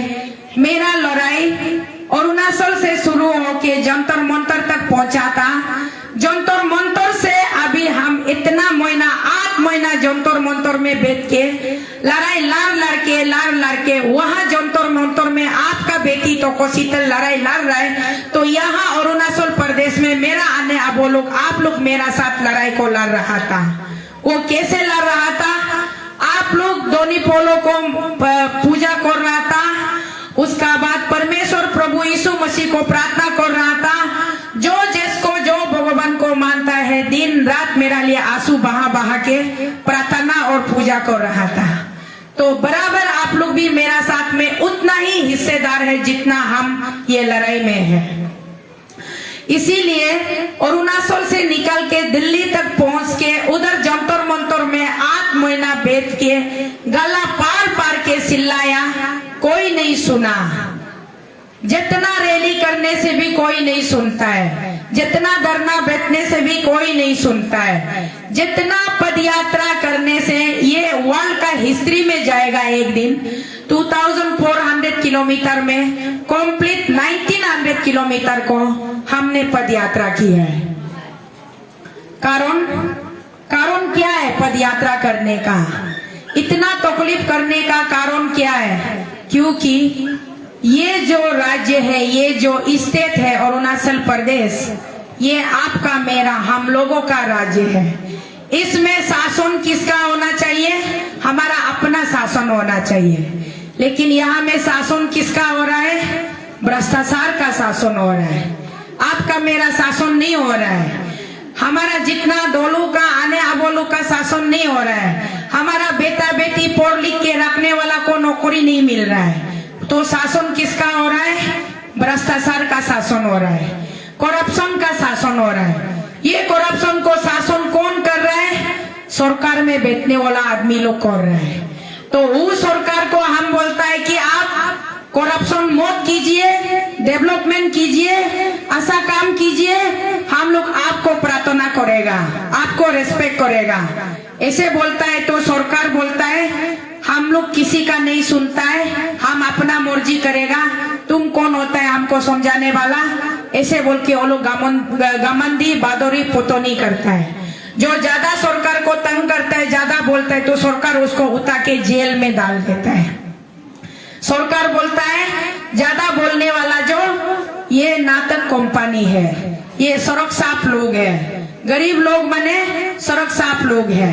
मेरा लड़ाई अरुणाचल से शुरू होके जंतर मंतर तक पहुंचा था. जंतर मंतर से अभी हम इतना महीना 8 महीना जंतर मंतर में बैठ के लड़ाई लार लड़के वहाँ जंतर मंतर में आपका बेटी तो को शीतल लड़ाई लड़ रहा है तो यहाँ अरुणाचल प्रदेश में मेरा आने अब वो लोग आप लोग मेरा साथ लड़ाई को लड़ रहा था. वो कैसे लड़ रहा था आप लोग दोनी पोलो को पूजा कर रहा था उसका बाद परमेश्वर प्रभु यीशु मसीह को प्रार्थना कर रहा था. जो दिन रात मेरा लिए आंसू बहा बहा के प्रार्थना और पूजा कर रहा था। तो बराबर आप लोग भी मेरा साथ में उतना ही हिस्सेदार है जितना हम ये लड़ाई में है। इसीलिए अरुणाचल से निकल के दिल्ली तक पहुंच के उधर जंतर मंतर में 8 महीना बैठ के गला पार पार के चिल्लाया, कोई नहीं सुना। जितना रैली करने से भी कोई नहीं सुनता है, जितना धरना बैठने से भी कोई नहीं सुनता है, जितना पदयात्रा करने से ये वर्ल्ड का हिस्ट्री में जाएगा एक दिन। 2400 किलोमीटर में कंप्लीट 1900 किलोमीटर को हमने पदयात्रा की है। कारण क्या है पदयात्रा करने का, इतना तकलीफ करने का कारण क्या है? क्योंकि ये जो राज्य है, ये जो स्टेट है अरुणाचल प्रदेश, ये आपका मेरा हम लोगों का राज्य है। इसमें शासन किसका होना चाहिए? हमारा अपना शासन होना चाहिए। लेकिन यहाँ में शासन किसका हो रहा है? भ्रष्टाचार का शासन हो रहा है। आपका मेरा शासन नहीं हो रहा है। हमारा जितना डोलू का आने अबोलू का शासन नहीं हो रहा है। हमारा बेटा बेटी पढ़ लिख के रखने वाला को नौकरी नहीं मिल रहा है। तो शासन किसका हो रहा है? भ्रष्टाचार का शासन हो रहा है, करप्शन का शासन हो रहा है। ये करप्शन को शासन कौन कर रहा है? सरकार में बैठने वाला आदमी लोग कर रहा है। तो वो सरकार को हम बोलता है कि आप करप्शन मत कीजिए, डेवलपमेंट कीजिए, ऐसा काम कीजिए, हम लोग आपको प्रार्थना करेगा, आपको रेस्पेक्ट करेगा, ऐसे बोलता है। तो सरकार बोलता है हम लोग किसी का नहीं सुनता है, हम अपना मर्जी करेगा, तुम कौन होता है हमको समझाने वाला? ऐसे बोल के वो लोग गमंदी बादोरी पुतोनी करता है। जो ज्यादा सरकार को तंग करता है, ज्यादा बोलता है, तो सरकार उसको उठा के जेल में डाल देता है। सरकार बोलता है ज्यादा बोलने वाला जो ये नाटक कंपनी है, ये सड़क साफ लोग है, गरीब लोग बने सड़क साफ लोग है।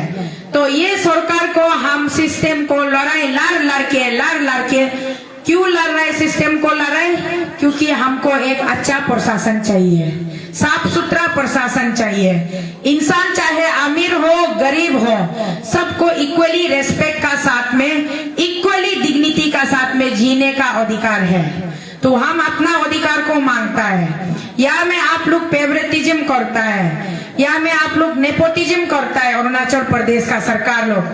तो ये सरकार को हम सिस्टम को लड़ाई लड़ के क्यों लड़ रहे? सिस्टम को लड़ रहे क्योंकि हमको एक अच्छा प्रशासन चाहिए, साफ सुथरा प्रशासन चाहिए। इंसान चाहे अमीर हो गरीब हो, सबको इक्वली रेस्पेक्ट का साथ में, इक्वली डिग्निटी का साथ में जीने का अधिकार है। तो हम अपना अधिकार को मांगता है। या में आप लोग फेवरेटिज्म करता है, या में आप लोग नेपोटिज्म करता है अरुणाचल प्रदेश का सरकार लोग।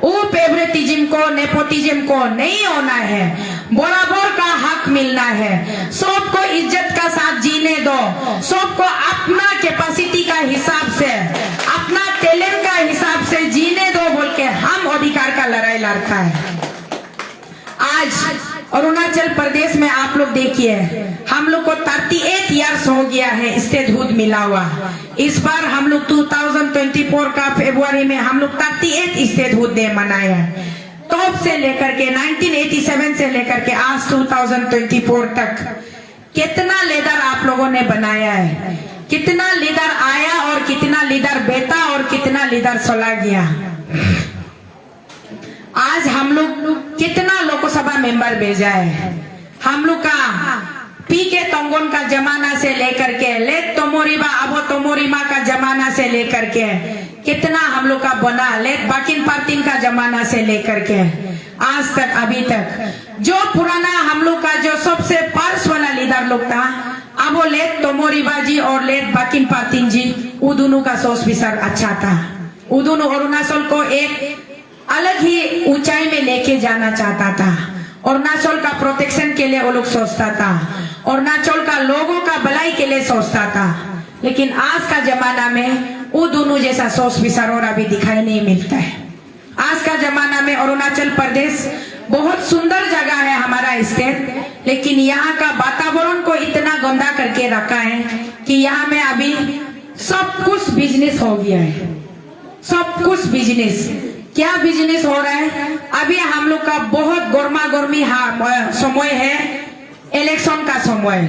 वो फेवरेटिज्म को नेपोटिज्म को नहीं होना है, बराबर का हक मिलना है। सबको इज्जत का साथ जीने दो, सबको अपना कैपेसिटी का हिसाब से, अपना टैलेंट का हिसाब से जीने दो बोल के हम अधिकार का लड़ाई लड़ता है। आज अरुणाचल प्रदेश में आप लोग देखिए, हम लोग को 38 इयर्स हो गया है स्टेटहुड मिला हुआ। इस बार हम लोग 2024 का फरवरी में हम लोग 38 स्टेटहुड डे मनाया है। तब से लेकर के 1987 से लेकर के आज 2024 तक कितना लीडर आप लोगों ने बनाया है, कितना लीडर आया और कितना लीडर बेटा और कितना लीडर चला गया। आज हम लोग कितना लोकसभा मेंबर भेजा है। हम लोग का पीके तोंगोन का जमाना से लेकर के लेट तोमोरिबा अबो तोमोरिमा का जमाना से लेकर के कितना हम लोग का बना, लेट बाकिन पार्टिन का जमाना से लेकर के आज तक अभी तक जो पुराना हम लोग का जो सबसे पार्स वाला लीडर लोग था, अब वो लेट तोमोरिबा जी और लेट बाकिन पार्टिन जी, वो दोनों का सोच विचार अच्छा था। वो दोनों अरुणाचल को एक अलग ही ऊंचाई में लेके जाना चाहता था। अरुणाचल का प्रोटेक्शन के लिए वो लोग सोचता था, अरुणाचल का लोगों का भलाई के लिए सोचता था। लेकिन आज का जमाना में वो दोनों जैसा सोच विचार और अभी दिखाई नहीं मिलता है। आज का जमाना में अरुणाचल प्रदेश बहुत सुंदर जगह है हमारा स्टेट, लेकिन यहाँ का वातावरण को इतना गंदा करके रखा है कि यहाँ में अभी सब कुछ बिजनेस हो गया है। सब कुछ बिजनेस, क्या बिजनेस हो रहा है? अभी हम लोग का बहुत गर्मा गर्मी समय है, इलेक्शन का समय।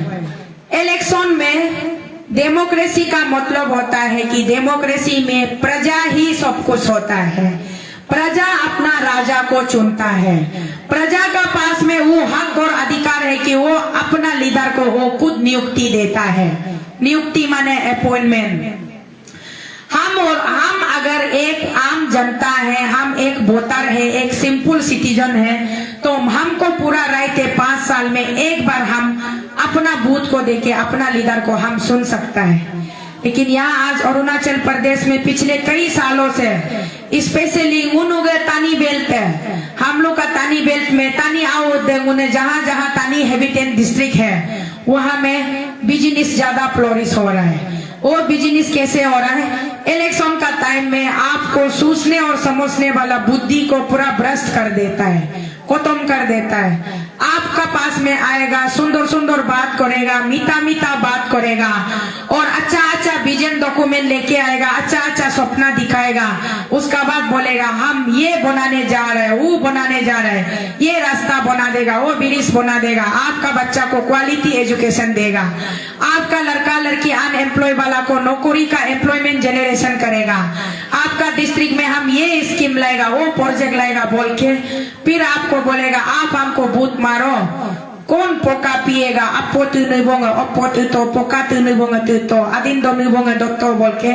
इलेक्शन में डेमोक्रेसी का मतलब होता है कि डेमोक्रेसी में प्रजा ही सब कुछ होता है। प्रजा अपना राजा को चुनता है। प्रजा का पास में वो हक और अधिकार है कि वो अपना लीडर को वो खुद नियुक्ति देता है। नियुक्ति माने अपॉइंटमेंट। हम अगर एक आम जनता है, हम एक वोटर है, एक सिंपल सिटीजन है, तो हमको पूरा राइट है 5 साल में एक बार हम अपना बूथ को देके अपना लीडर को हम सुन सकता है। लेकिन यहाँ आज अरुणाचल प्रदेश में पिछले कई सालों से स्पेशली उन्होंने तानी बेल्ट है, हम लोग का तानी बेल्ट में तानी उन्हें जहाँ जहाँ तानी हैबिटेट डिस्ट्रिक्ट है वहाँ में बिजनेस ज्यादा फ्लोरिश हो रहा है। वो बिजनेस कैसे हो रहा है? इलेक्शन का टाइम में आपको सोचने और समझने वाला बुद्धि को पूरा भ्रष्ट कर देता है, खत्म कर देता है। आपका पास में आएगा, सुंदर सुंदर बात करेगा, मीठा मीठा बात करेगा और अच्छा अच्छा विजन डॉक्यूमेंट लेके आएगा, अच्छा अच्छा सपना दिखाएगा। उसका बाद बोलेगा हम ये बनाने जा रहे हैं, वो बनाने जा रहे हैं, ये रास्ता बना देगा, वो ब्रिज बना देगा, आपका बच्चा को क्वालिटी एजुकेशन देगा, आपका लड़का लड़की अनएम्प्लॉय वाला को नौकरी का एम्प्लॉयमेंट जनरेशन करेगा, आपका डिस्ट्रिक्ट में हम ये स्कीम लाएगा, वो प्रोजेक्ट लाएगा बोल के फिर आपको बोलेगा आप हमको बूथ मारो, कौन पोका पिएगा, अपो तू नहीं बोंगे, अपो तू तो पोका तू नहीं बोंगे, तू तो अदिन तो नहीं बोंगे डॉक्टर बोल के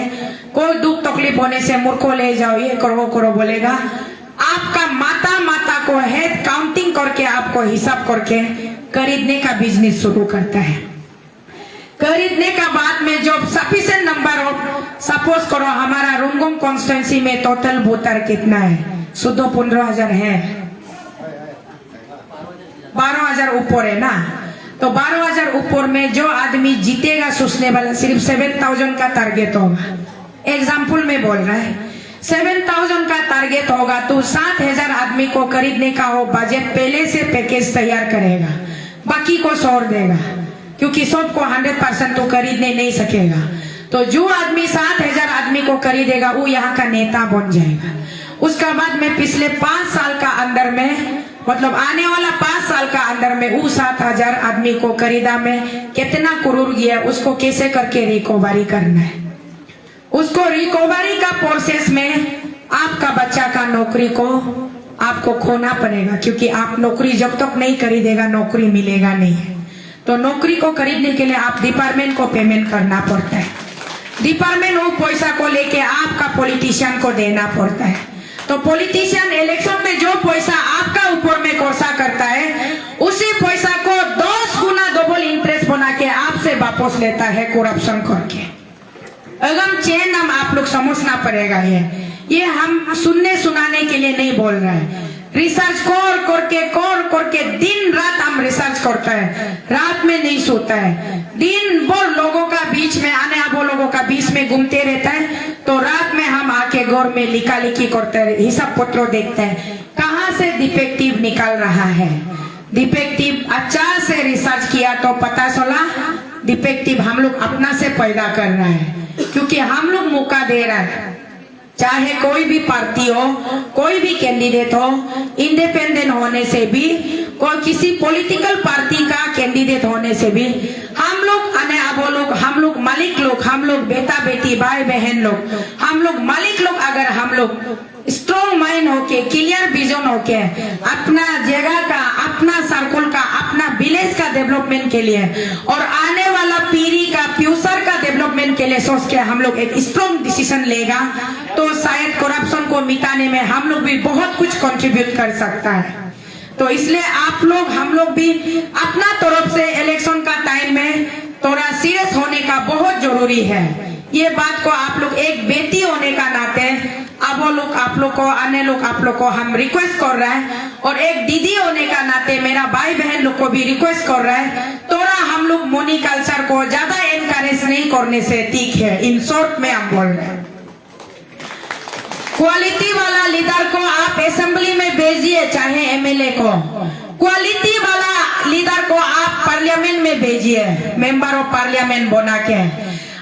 कोई दुख तकलीफ होने से मुर्को ले जाओ, ये करो वो करो बोलेगा। आपका माता माता को हेड काउंटिंग करके आपको हिसाब करके खरीदने का बिजनेस शुरू करता है। खरीदने का बाद में जब सफिशिएंट नंबर ऑफ, सपोज करो हमारा रुंगोंग कॉन्स्टिट्यूंसी में टोटल वोटर कितना है, शुद्ध 15,000 है, 12,000 ऊपर है ना, तो 12,000 ऊपर में जो आदमी जीतेगा सोचने वाला सिर्फ 7,000 का टारगेट होगा। एग्जाम्पल में बोल रहा है 7,000 का टारगेट होगा तो 7,000 आदमी को खरीदने का वो बजट पहले से पैकेज तैयार करेगा, बाकी को छोड़ देगा क्योंकि सबको 100% तो खरीदने नहीं सकेगा। तो जो आदमी 7,000 आदमी को खरीदेगा वो यहाँ का नेता बन जाएगा। उसका बाद में पिछले 5 साल का अंदर में, मतलब आने वाला 5 साल का अंदर में वो 7,000 आदमी को खरीदा में कितना करोड़ गया, उसको कैसे करके रिकवरी करना है। उसको रिकवरी का प्रोसेस में आपका बच्चा का नौकरी को आपको खोना पड़ेगा क्योंकि आप नौकरी जब तक नहीं खरीदेगा नौकरी मिलेगा नहीं। तो नौकरी को खरीदने के लिए आप डिपार्टमेंट को पेमेंट करना पड़ता है, डिपार्टमेंट वो पैसा को लेके आपका पॉलिटिशियन को देना पड़ता है। तो पॉलिटिशियन इलेक्शन में जो पैसा आपका ऊपर में खर्चा करता है उसी पैसा को 10 गुना डबल इंटरेस्ट बना के आपसे वापस लेता है करप्शन करके। अगम चेन हम आप लोग समझना पड़ेगा। ये हम सुनने सुनाने के लिए नहीं बोल रहे हैं, रिसर्च कर करके दिन रात हम रिसर्च करता है, रात में नहीं सोता है, दिन भर लोगों का बीच में आने वो लोगों का बीच में घूमते रहता है। तो रात में हम आके घर में लिखा लिखी करते हैं, हिसाब पत्र देखते हैं कहाँ से डिफेक्टिव निकल रहा है। डिफेक्टिव अच्छा से रिसर्च किया तो पता चला डिफेक्टिव हम लोग अपना से पैदा कर रहा है क्योंकि हम लोग मौका दे रहा है। चाहे कोई भी पार्टी हो, कोई भी कैंडिडेट हो, इंडिपेंडेंट होने से भी, कोई किसी पॉलिटिकल पार्टी का कैंडिडेट होने से भी हम लोग अने वो लोग, हम लोग मालिक लोग, हम लोग बेटा बेटी भाई बहन लोग, हम लोग मालिक लोग, अगर हम लोग स्ट्रॉन्ग माइंड होके, क्लियर विजन होके अपना जगह का, अपना सर्कल का, अपना विलेज का डेवलपमेंट के लिए और आने वाला पीढ़ी का, फ्यूचर का डेवलपमेंट के लिए सोच के हम लोग एक स्ट्रॉन्ग डिसीजन लेगा तो शायद करप्शन को मिटाने में हम लोग भी बहुत कुछ कंट्रीब्यूट कर सकता है। तो इसलिए आप लोग, हम लोग भी अपना तरफ से इलेक्शन का टाइम में थोड़ा सीरियस होने का बहुत जरूरी है। ये बात को आप लोग एक बेटी होने का नाते अब वो लोग आप लोग को, अन्य लोग आप लोग को हम रिक्वेस्ट कर रहे हैं और एक दीदी होने का नाते मेरा भाई बहन लोग को भी रिक्वेस्ट कर रहे हैं, थोड़ा हम लोग मोनी कल्चर को ज्यादा एनकरेज नहीं करने से ठीक है। इन शॉर्ट में हम बोल रहे हैं क्वालिटी वाला लीडर को आप असेंबली में भेजिए, चाहे एमएलए को, क्वालिटी वाला लीडर को आप पार्लियामेंट में भेजिए, मेंबर ऑफ पार्लियामेंट बना के।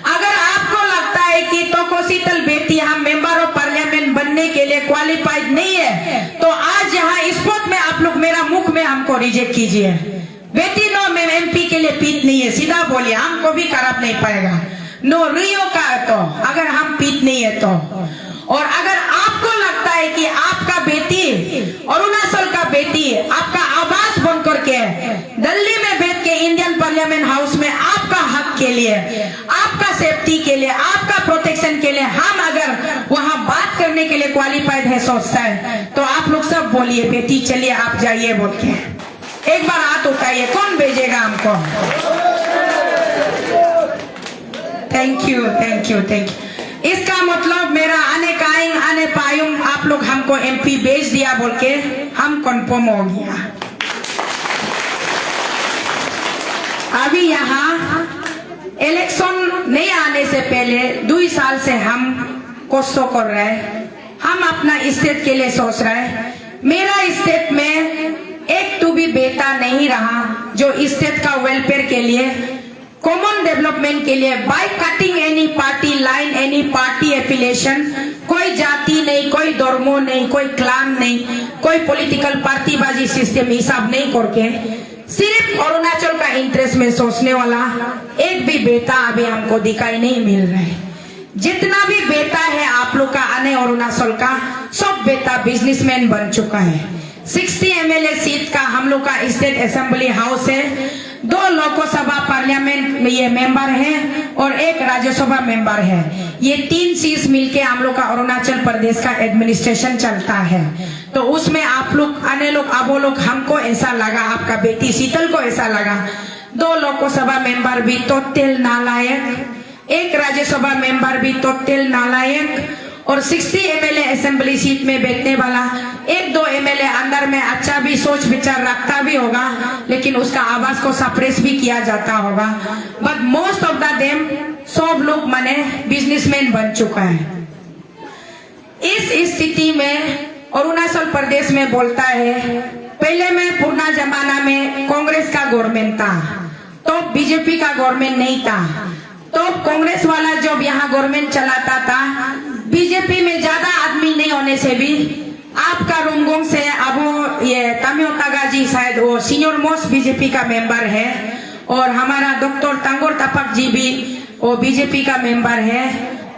अगर आपको लगता है कि तोकोशीतल बेटी हम मेंबर ऑफ पार्लियामेंट बनने के लिए क्वालिफाइड नहीं है तो आज यहाँ स्पॉट में आप लोग मेरा मुख में हमको रिजेक्ट कीजिए। बेटी नो, मैं एमपी के लिए पीत नहीं है, सीधा बोलिए, हमको भी खराब नहीं पाएगा। नो रियो का तो अगर हम पीत नहीं है तो, और अगर आपको लगता है कि आपका बेटी, अरुणाचल का बेटी आपका आवाज बन करके दिल्ली में बैठ के इंडियन पार्लियामेंट हाउस में आपका हक के लिए, आपका सेफ्टी के लिए, आपका प्रोटेक्शन के लिए हम करने के लिए क्वालिफाइड है सोचता है, तो आप लोग सब बोलिए बेटी चलिए आप जाइए बोल के। एक बार हाथ उठाइए, कौन भेजेगा हमको? Thank you thank you thank you. इसका मतलब मेरा आने काइंग आने पायुंग आप लोग हमको MP भेज दिया बोल के हम कंफर्म हो गया। अभी यहाँ इलेक्शन नहीं आने से पहले 2 साल से हम कोशिश कर रहे हैं, हम अपना स्टेट के लिए सोच रहे हैं। मेरा स्टेट में एक तो भी बेटा नहीं रहा जो स्टेट का वेलफेयर के लिए, कॉमन डेवलपमेंट के लिए, by cutting any party line, any party affiliation, कोई जाति नहीं, कोई धर्मो नहीं, कोई क्लान नहीं, कोई पॉलिटिकल पार्टीबाजी सिस्टम हिसाब नहीं करके सिर्फ अरुणाचल का इंटरेस्ट में सोचने वाला एक भी बेटा अभी हमको दिखाई नहीं मिल रहा है। जितना भी बेटा है आप लोग का आने अरुणाचल का, सब बेटा बिजनेसमैन बन चुका है। 60 MLA सीट का हम लोग का स्टेट असेंबली हाउस है, 2 लोकसभा पार्लियामेंट में ये मेंबर है और 1 राज्यसभा मेंबर है। ये 3 सीट मिलके हम लोग का अरुणाचल प्रदेश का एडमिनिस्ट्रेशन चलता है। तो उसमें आप लोग आने लोग अब वो लोग हमको ऐसा लगा, आपका बेटी शीतल को ऐसा लगा 2 लोकसभा मेंबर भी टोटल नालायक, 1 राज्यसभा मेंबर भी टोटल नालायक और 60 MLA असेंबली सीट में बैठने वाला 1-2 MLA अंदर में अच्छा भी सोच विचार रखता भी होगा, लेकिन उसका आवाज को सप्रेस भी किया जाता होगा। But most of the them सब लोग माने बिजनेसमैन बन चुका है। इस स्थिति में अरुणाचल प्रदेश में बोलता है, पहले में पुराना जमाना में कांग्रेस का गवर्नमेंट था, तो बीजेपी का गवर्नमेंट नहीं था, तो कांग्रेस वाला जब यहाँ गवर्नमेंट चलाता था, बीजेपी में ज्यादा आदमी नहीं होने से भी आपका रुंगोंग से अब ये तमियो तागाजी शायद वो सीनियर मोस्ट बीजेपी का मेंबर है और हमारा डॉक्टर तांगोर तपक जी भी वो बीजेपी का मेंबर है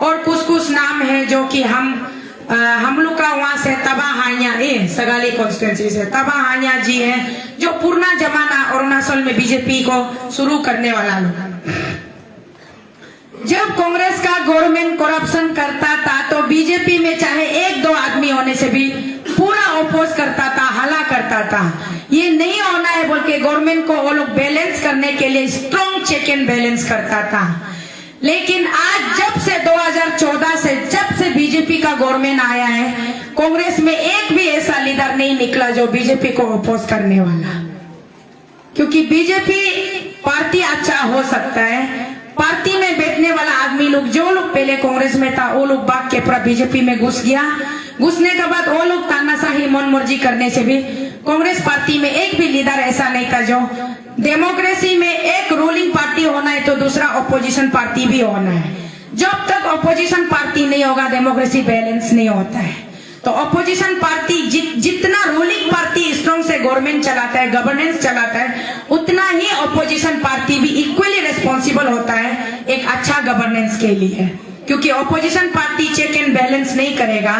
और कुछ नाम है जो कि हम लोग का वहां से तबा हानिया सगाली कॉन्स्टिट्यूंसी से तबा हानिया जी है जो पुराना जमाना अरुणाचल में बीजेपी को शुरू करने वाला लोग। जब कांग्रेस का गवर्नमेंट करप्शन करता था तो बीजेपी में चाहे 1-2 आदमी होने से भी पूरा अपोज करता था, हला करता था। ये नहीं होना है बोल के गवर्नमेंट को वो लोग बैलेंस करने के लिए स्ट्रॉन्ग चेक एंड बैलेंस करता था। लेकिन आज जब से 2014 से जब से बीजेपी का गवर्नमेंट आया है, कांग्रेस में एक भी ऐसा लीडर नहीं निकला जो बीजेपी को अपोज करने वाला, क्योंकि बीजेपी पार्टी अच्छा हो सकता है, पार्टी में बैठने वाला आदमी लोग जो लोग पहले कांग्रेस में था वो लोग भाग के पूरा बीजेपी में घुस गया। घुसने के बाद वो लोग तानाशाही मन मर्जी करने से भी कांग्रेस पार्टी में एक भी लीडर ऐसा नहीं था जो डेमोक्रेसी में एक रूलिंग पार्टी होना है तो दूसरा ऑपोजिशन पार्टी भी होना है। जब तक ऑपोजिशन पार्टी नहीं होगा डेमोक्रेसी बैलेंस नहीं होता है। तो ऑपोजिशन पार्टी जितना रूलिंग पार्टी स्ट्रॉन्ग से गवर्नमेंट चलाता है, गवर्नेंस चलाता है, उतना ही ऑपोजिशन पार्टी भी इक्वली रिस्पॉन्सिबल होता है एक अच्छा गवर्नेंस के लिए। क्योंकि opposition party check and balance नहीं करेगा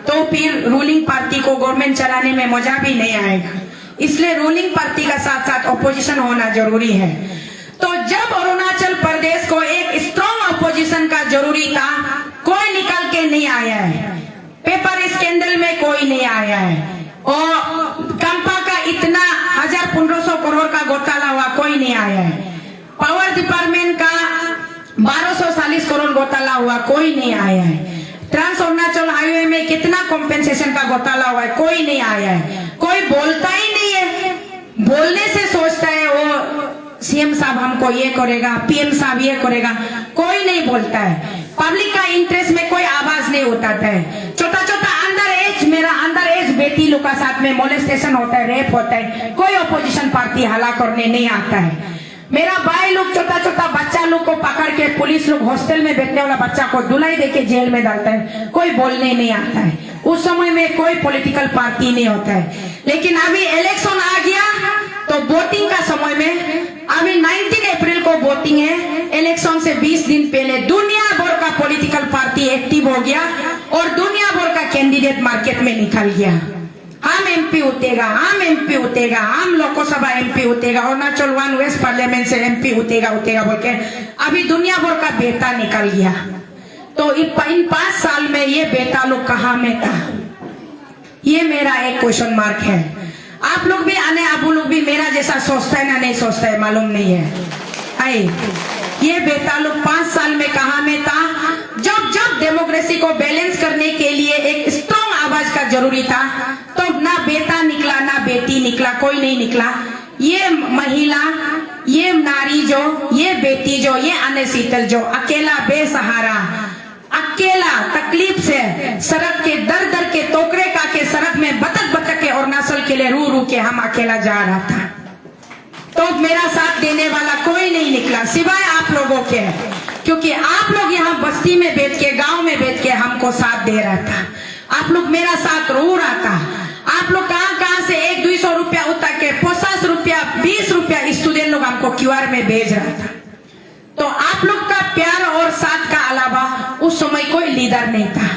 तो फिर रूलिंग पार्टी को गवर्नमेंट चलाने में मजा भी नहीं आएगा। इसलिए रूलिंग पार्टी का साथ साथ ऑपोजिशन होना जरूरी है। तो जब अरुणाचल प्रदेश को एक स्ट्रॉन्ग ऑपोजिशन का जरूरी था, कोई निकल के नहीं आया है। पेपर स्कैंडल में कोई नहीं आया है और कंपा का इतना 1500 करोड़ का घोटाला हुआ कोई नहीं आया है। पावर डिपार्टमेंट का 1240 करोड़ घोटाला हुआ कोई नहीं आया है। ट्रांस अरुणाचल हाईवे में कितना कॉम्पेंसेशन का घोटाला हुआ है कोई नहीं आया है। कोई बोलता ही नहीं है, बोलने से सोचता है वो सीएम साहब हमको ये करेगा, पीएम साहब ये करेगा, कोई नहीं बोलता है। पब्लिक का इंटरेस्ट में कोई आवाज नहीं उठाता है। छोटा छोटा अंडर एज बेटी लोग का साथ में मोलेस्टेशन होता है, रेप होता है, कोई ऑपोजिशन पार्टी हला करने नहीं आता है। मेरा भाई लोग छोटा छोटा बच्चा लोग को पकड़ के पुलिस लोग हॉस्टल में बैठने वाला बच्चा को धुलाई देके जेल में डालता है, कोई बोलने नहीं आता है। उस समय में कोई पॉलिटिकल पार्टी नहीं होता है। लेकिन अभी इलेक्शन आ गया तो वोटिंग का समय में अभी 19 अप्रैल को वोटिंग है। इलेक्शन से 20 दिन पहले दुनिया भर का पॉलिटिकल पार्टी एक्टिव हो गया और दुनिया भर का कैंडिडेट मार्केट में निकल गया। हम एमपी उठेगा, हम एमपी उठेगा, हम लोकसभा एमपी उठेगा, अरुणाचल 1 वेस्ट पार्लियामेंट से एमपी उठेगा बोल के अभी दुनिया भर का बेटा निकल गया। तो इन 5 साल में ये बेटा लोग कहाँ में था, ये मेरा एक क्वेश्चन मार्क है। आप लोग भी आने, आप लोग भी मेरा जैसा सोचता है ना नहीं सोचता है मालूम नहीं है। आई ये बेटा लोग 5 साल में कहाँ में था, जब डेमोक्रेसी को बैलेंस करने के लिए एक स्ट्रॉन्ग आवाज का जरूरी था, तो ना बेटा निकला ना बेटी निकला, कोई नहीं निकला। ये महिला, ये नारी जो, ये बेटी जो, ये अन्य शीतल जो अकेला बेसहारा, अकेला तकलीफ से सड़क के दर के टोकरे का के सड़क में बतक के और नस्ल के लिए रू के हम अकेला जा रहा था। तो मेरा साथ देने वाला कोई नहीं निकला सिवाय आप लोगों के, क्योंकि आप लोग यहाँ बस्ती में बैठ के, गांव में बैठ के हमको साथ दे रहा था। आप लोग मेरा साथ रो रहा था। आप लोग कहाँ से 100-200 रुपया उतर के 50 रुपया 20 रुपया स्टूडेंट लोग हमको QR में भेज रहा था। तो आप लोग का प्यार और साथ का अलावा उस समय कोई लीडर नहीं था।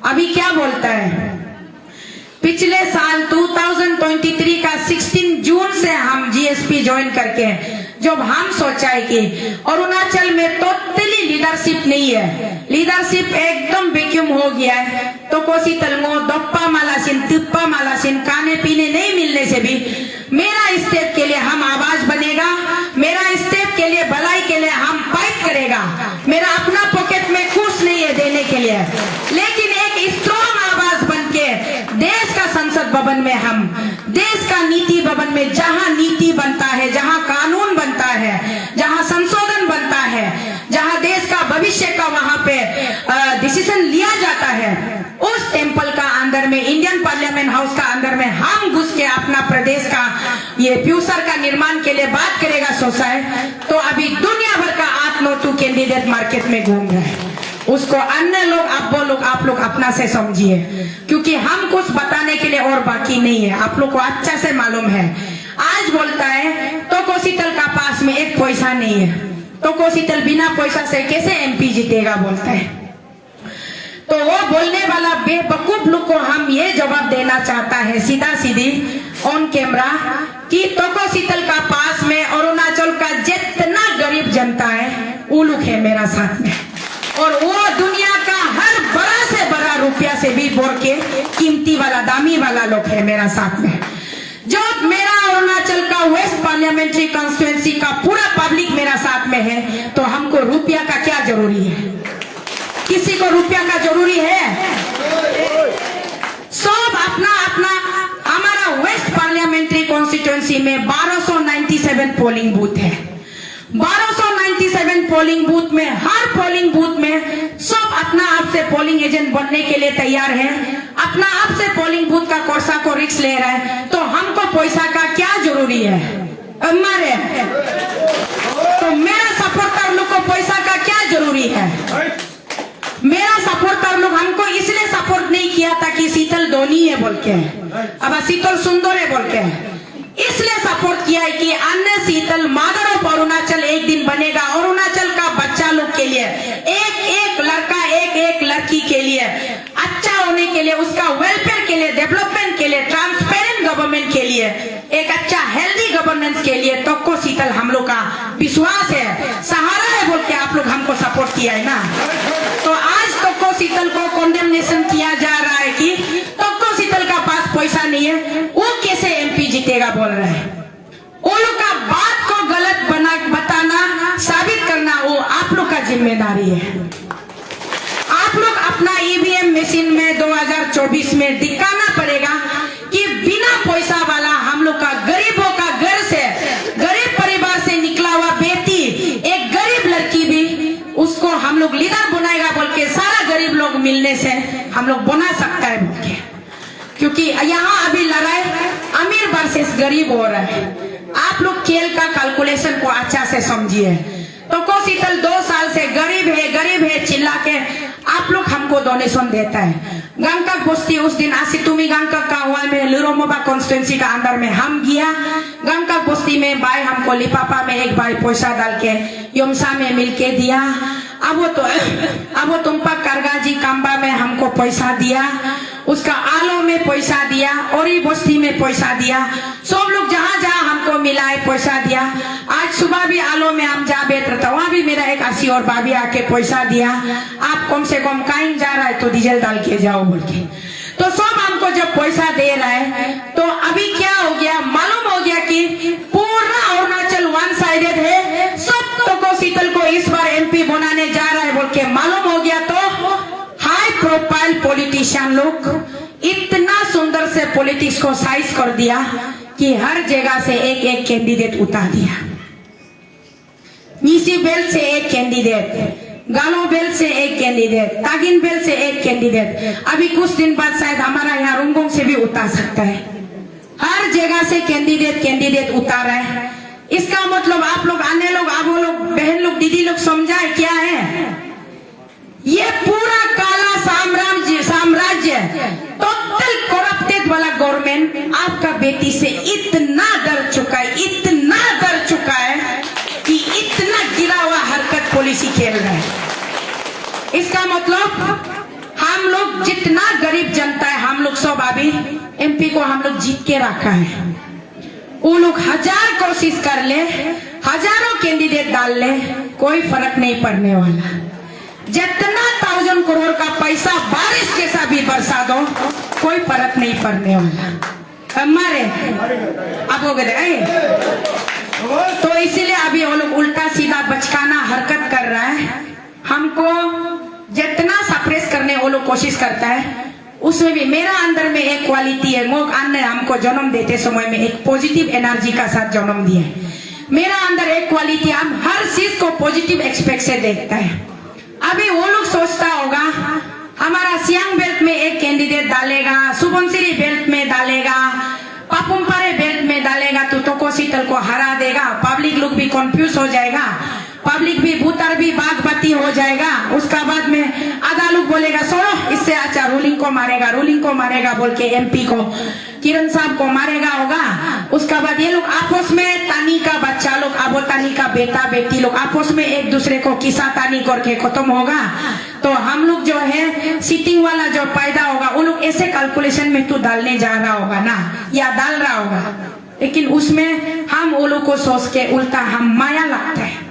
अभी क्या बोलता है, पिछले साल 2023 का 16 जून से हम GSP ज्वाइन करके जब हम सोचा है कि अरुणाचल में टोटली लीडरशिप नहीं है, लीडरशिप एकदम वैक्यूम हो गया है, तो कोसी तलंगो दप्पा मालासिन तिप्पा मालासिन खाने पीने नहीं मिलने से भी मेरा स्टेट के लिए हम आवाज बनेगा, मेरा स्टेट के लिए भलाई के लिए हम फाइट करेगा। मेरा अपना पॉकेट में कुछ नहीं है देने के लिए, लेकिन एक स्ट्रॉन्ग आवाज बन के देश का संसद भवन में, हम देश का नीति भवन में, जहां नीति बनता है, जहां कानून बनता है, जहां संशोधन बनता है, जहां देश का भविष्य का वहां पे डिसीजन लिया जाता है, उस टेम्पल का अंदर में, इंडियन पार्लियामेंट हाउस का अंदर में हम घुस के अपना प्रदेश का ये फ्यूचर का निर्माण के लिए बात करेगा सोचा है। तो अभी दुनिया भर का 8-9 कैंडिडेट मार्केट में घूम रहा है, उसको अन्य लोग आप लोग अपना से समझिए, क्योंकि हम कुछ बताने के लिए और बाकी नहीं है, आप लोग को अच्छा से मालूम है। आज बोलता है तो कोसीतल का पास में 1 पैसा नहीं है, तो कोसीतल बिना पैसा से कैसे MP जीतेगा बोलता है। तो वो बोलने वाला बेवकूफ लोग को हम ये जवाब देना चाहता है सीधा सीधी ऑन कैमरा कि तोकोसीतल का पास में अरुणाचल का जितना गरीब जनता है वो लोग है मेरा साथ में, और वो दुनिया का हर बड़ा से बड़ा रुपया से भी बढ़ के कीमती वाला दामी वाला लोग है मेरा साथ में। जब मेरा अरुणाचल का वेस्ट पार्लियामेंट्री कॉन्स्टिट्यूएंसी का पूरा पब्लिक मेरा साथ में है, तो हमको रुपया का क्या जरूरी है? किसी को रुपया का जरूरी है? सब अपना अपना। हमारा वेस्ट पार्लियामेंट्री कॉन्स्टिट्यूएंसी में 1297 पोलिंग बूथ है। 1297 पोलिंग बूथ में, हर पोलिंग बूथ में सब अपना आप से पोलिंग एजेंट बनने के लिए तैयार है, अपना आप से पोलिंग बूथ का कोर्सा को रिस्क ले रहा है। तो हमको पैसा का क्या जरूरी है? हमारे तो मेरा सपोर्टर लोग को पैसा का क्या जरूरी है? मेरा सपोर्टर लोग हमको इसलिए सपोर्ट नहीं किया था कि शीतल धोनी है बोल के, अब शीतल सुंदर है बोल के, इसलिए सपोर्ट किया है कि अन्य शीतल मदर ऑफ अरुणाचल एक दिन बनेगा। अरुणाचल का बच्चा लोग के लिए, एक लड़का एक लड़की के लिए अच्छा होने के लिए, उसका वेलफेयर के लिए, डेवलपमेंट के लिए, ट्रांसपेरेंट गवर्नमेंट के लिए, एक अच्छा हेल्दी गवर्नेंस के लिए तो को शीतल हम लोग का विश्वास है, सहारा है बोल के आप लोग हमको सपोर्ट किया है ना। तो आज तो को शीतल को कॉन्डेमनेशन किया जा रहा है कि तो को शीतल का पास पैसा नहीं है, वो कैसे MP जीतेगा बोल रहे हैं। वो लोग का बात को गलत बताना, साबित करना वो आप लोग का जिम्मेदारी है। आप लोग अपना EVM मशीन में 2024 में दिखाना पड़ेगा कि बिना पैसा वाला हम लोग का गरीबों का घर से, गरीब परिवार से निकला हुआ बेटी, एक गरीब लड़की भी उसको हम लोग लीडर बनाएगा बोल के, सारा गरीब लोग मिलने से हम लोग बना सकता है बोल के। क्योंकि यहाँ अभी लड़ाई अमीर वर्सेस गरीब हो रहा है। आप लोग खेल का कैलकुलेशन को अच्छा से समझिए। तो को शीतल 2 साल से गरीब है चिल्ला के आप लोग हमको डोनेशन देता है। गंगकक बस्ती उस दिन आसितुमी गंगकक का हुआ में लुरोमोबा कॉन्स्टिट्यूएंसी का अंदर में हम गया। गंगकक बस्ती में भाई हमको लिपापा में एक भाई पैसा डाल के योमसा में मिलके दिया। अब वो तुम्पा करगाजी काम्बा में हमको पैसा दिया, उसका आलो में पैसा दिया, और बस्ती में पैसा दिया। सब लोग जहाँ जहाँ हम हमको मिला है, पैसा दिया। आज सुबह भी आलो में हम जा बैठ रहा था, वहां भी मेरा एक आसी और भाभी आके पैसा दिया, आप कम से कम कहीं जा रहा है तो डीजल डाल के जाओ बोल के। तो सब हमको जब पैसा दे रहा है तो अभी क्या हो गया, मालूम हो गया कि पूरा अरुणाचल वन साइडेड है, सब तो शीतल को इस बार एमपी बनाने जा रहा है बोल के मालूम हो गया। तो हाई प्रोफाइल पॉलिटिशियन लोग इतना सुंदर से पॉलिटिक्स को साइज कर दिया कि हर जगह से एक एक कैंडिडेट उतार दिया। नीसी बेल्ट से एक कैंडिडेट, गालो बेल्ट से एक कैंडिडेट, तागिन बेल्ट से एक कैंडिडेट, अभी कुछ दिन बाद शायद हमारा यहाँ रुंगोंग से भी उतार सकता है। हर जगह से कैंडिडेट उतार रहा है। इसका मतलब आप लोग, अन्य लोग, आप लोग, बहन लोग, दीदी लोग समझाए क्या है? ये पूरा काला साम्राज्य टोटल करप्टेड वाला गवर्नमेंट आपका बेटी से इतना डर चुका है, इतना डर चुका है कि इतना गिरा हुआ हरकत पॉलिसी खेल रहा है। इसका मतलब हम लोग जितना गरीब जनता है, हम लोग सब अभी एमपी को हम लोग जीत के रखा है। वो लोग 1000 कोशिश कर ले, हजारों कैंडिडेट डाल ले, कोई फर्क नहीं पड़ने वाला। जितना 1000 करोड़ का पैसा बारिश जैसा भी बरसा दो, कोई फर्क नहीं पड़ने वाला। हमारे अब हो गए तो इसीलिए अभी वो लोग उल्टा सीधा बचकाना हरकत कर रहा है। हमको जितना सप्रेस करने वो लोग कोशिश करता है, उसमें भी मेरा अंदर में एक क्वालिटी है। मोग अन्य हमको जन्म देते समय में एक पॉजिटिव एनर्जी का साथ जन्म दिया है। मेरा अंदर एक क्वालिटी, हम हर चीज को पॉजिटिव एक्सपेक्ट से देखता है। अभी वो लोग सोचता होगा हमारा सियांग बेल्ट में एक कैंडिडेट डालेगा, सुबनसिरी बेल्ट में डालेगा, पापुमपारे बेल्ट में डालेगा तो तोको शीतल को हरा देगा। पब्लिक लोग भी कंफ्यूज हो जाएगा, पब्लिक भी भूतर भी बागबाती हो जाएगा। उसका बाद में आधा लोग बोलेगा सोनो इससे अच्छा रूलिंग को मारेगा बोल के एमपी को, किरण साहब को मारेगा होगा। उसका बाद ये लोग आपस में, तानी का बच्चा लोग, आबो तानी का बेटा बेटी लोग आपस में एक दूसरे को किसा तानी करके खत्म होगा। तो हम लोग जो है सीटिंग वाला जो पैदा होगा, वो लोग ऐसे कैलकुलेशन में तू डालने जा रहा होगा ना, या डाल रहा होगा, लेकिन उसमें हम वो लोग को सोच के उल्टा हम माया लगता है।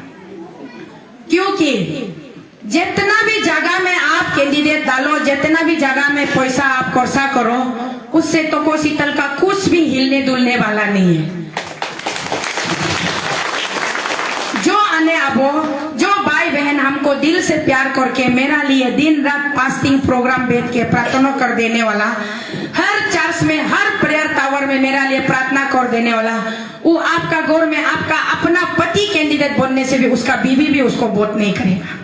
क्योंकि जितना भी जगह में आप कैंडिडेट डालो, जितना भी जगह में पैसा आप खर्चा करो, उससे तो को शीतल का कुछ भी हिलने डुलने वाला नहीं है। जो आने अबो, जो भाई बहन हमको दिल से प्यार करके मेरा लिए दिन रात फास्टिंग प्रोग्राम बैठ के प्रार्थना कर देने वाला, हर चर्च में, हर प्रेयर टावर में मेरा लिए प्रार्थना कर देने वाला, वो आपका गौर में आपका अपना पति कैंडिडेट बनने से भी उसका बीवी भी उसको वोट नहीं करेगा।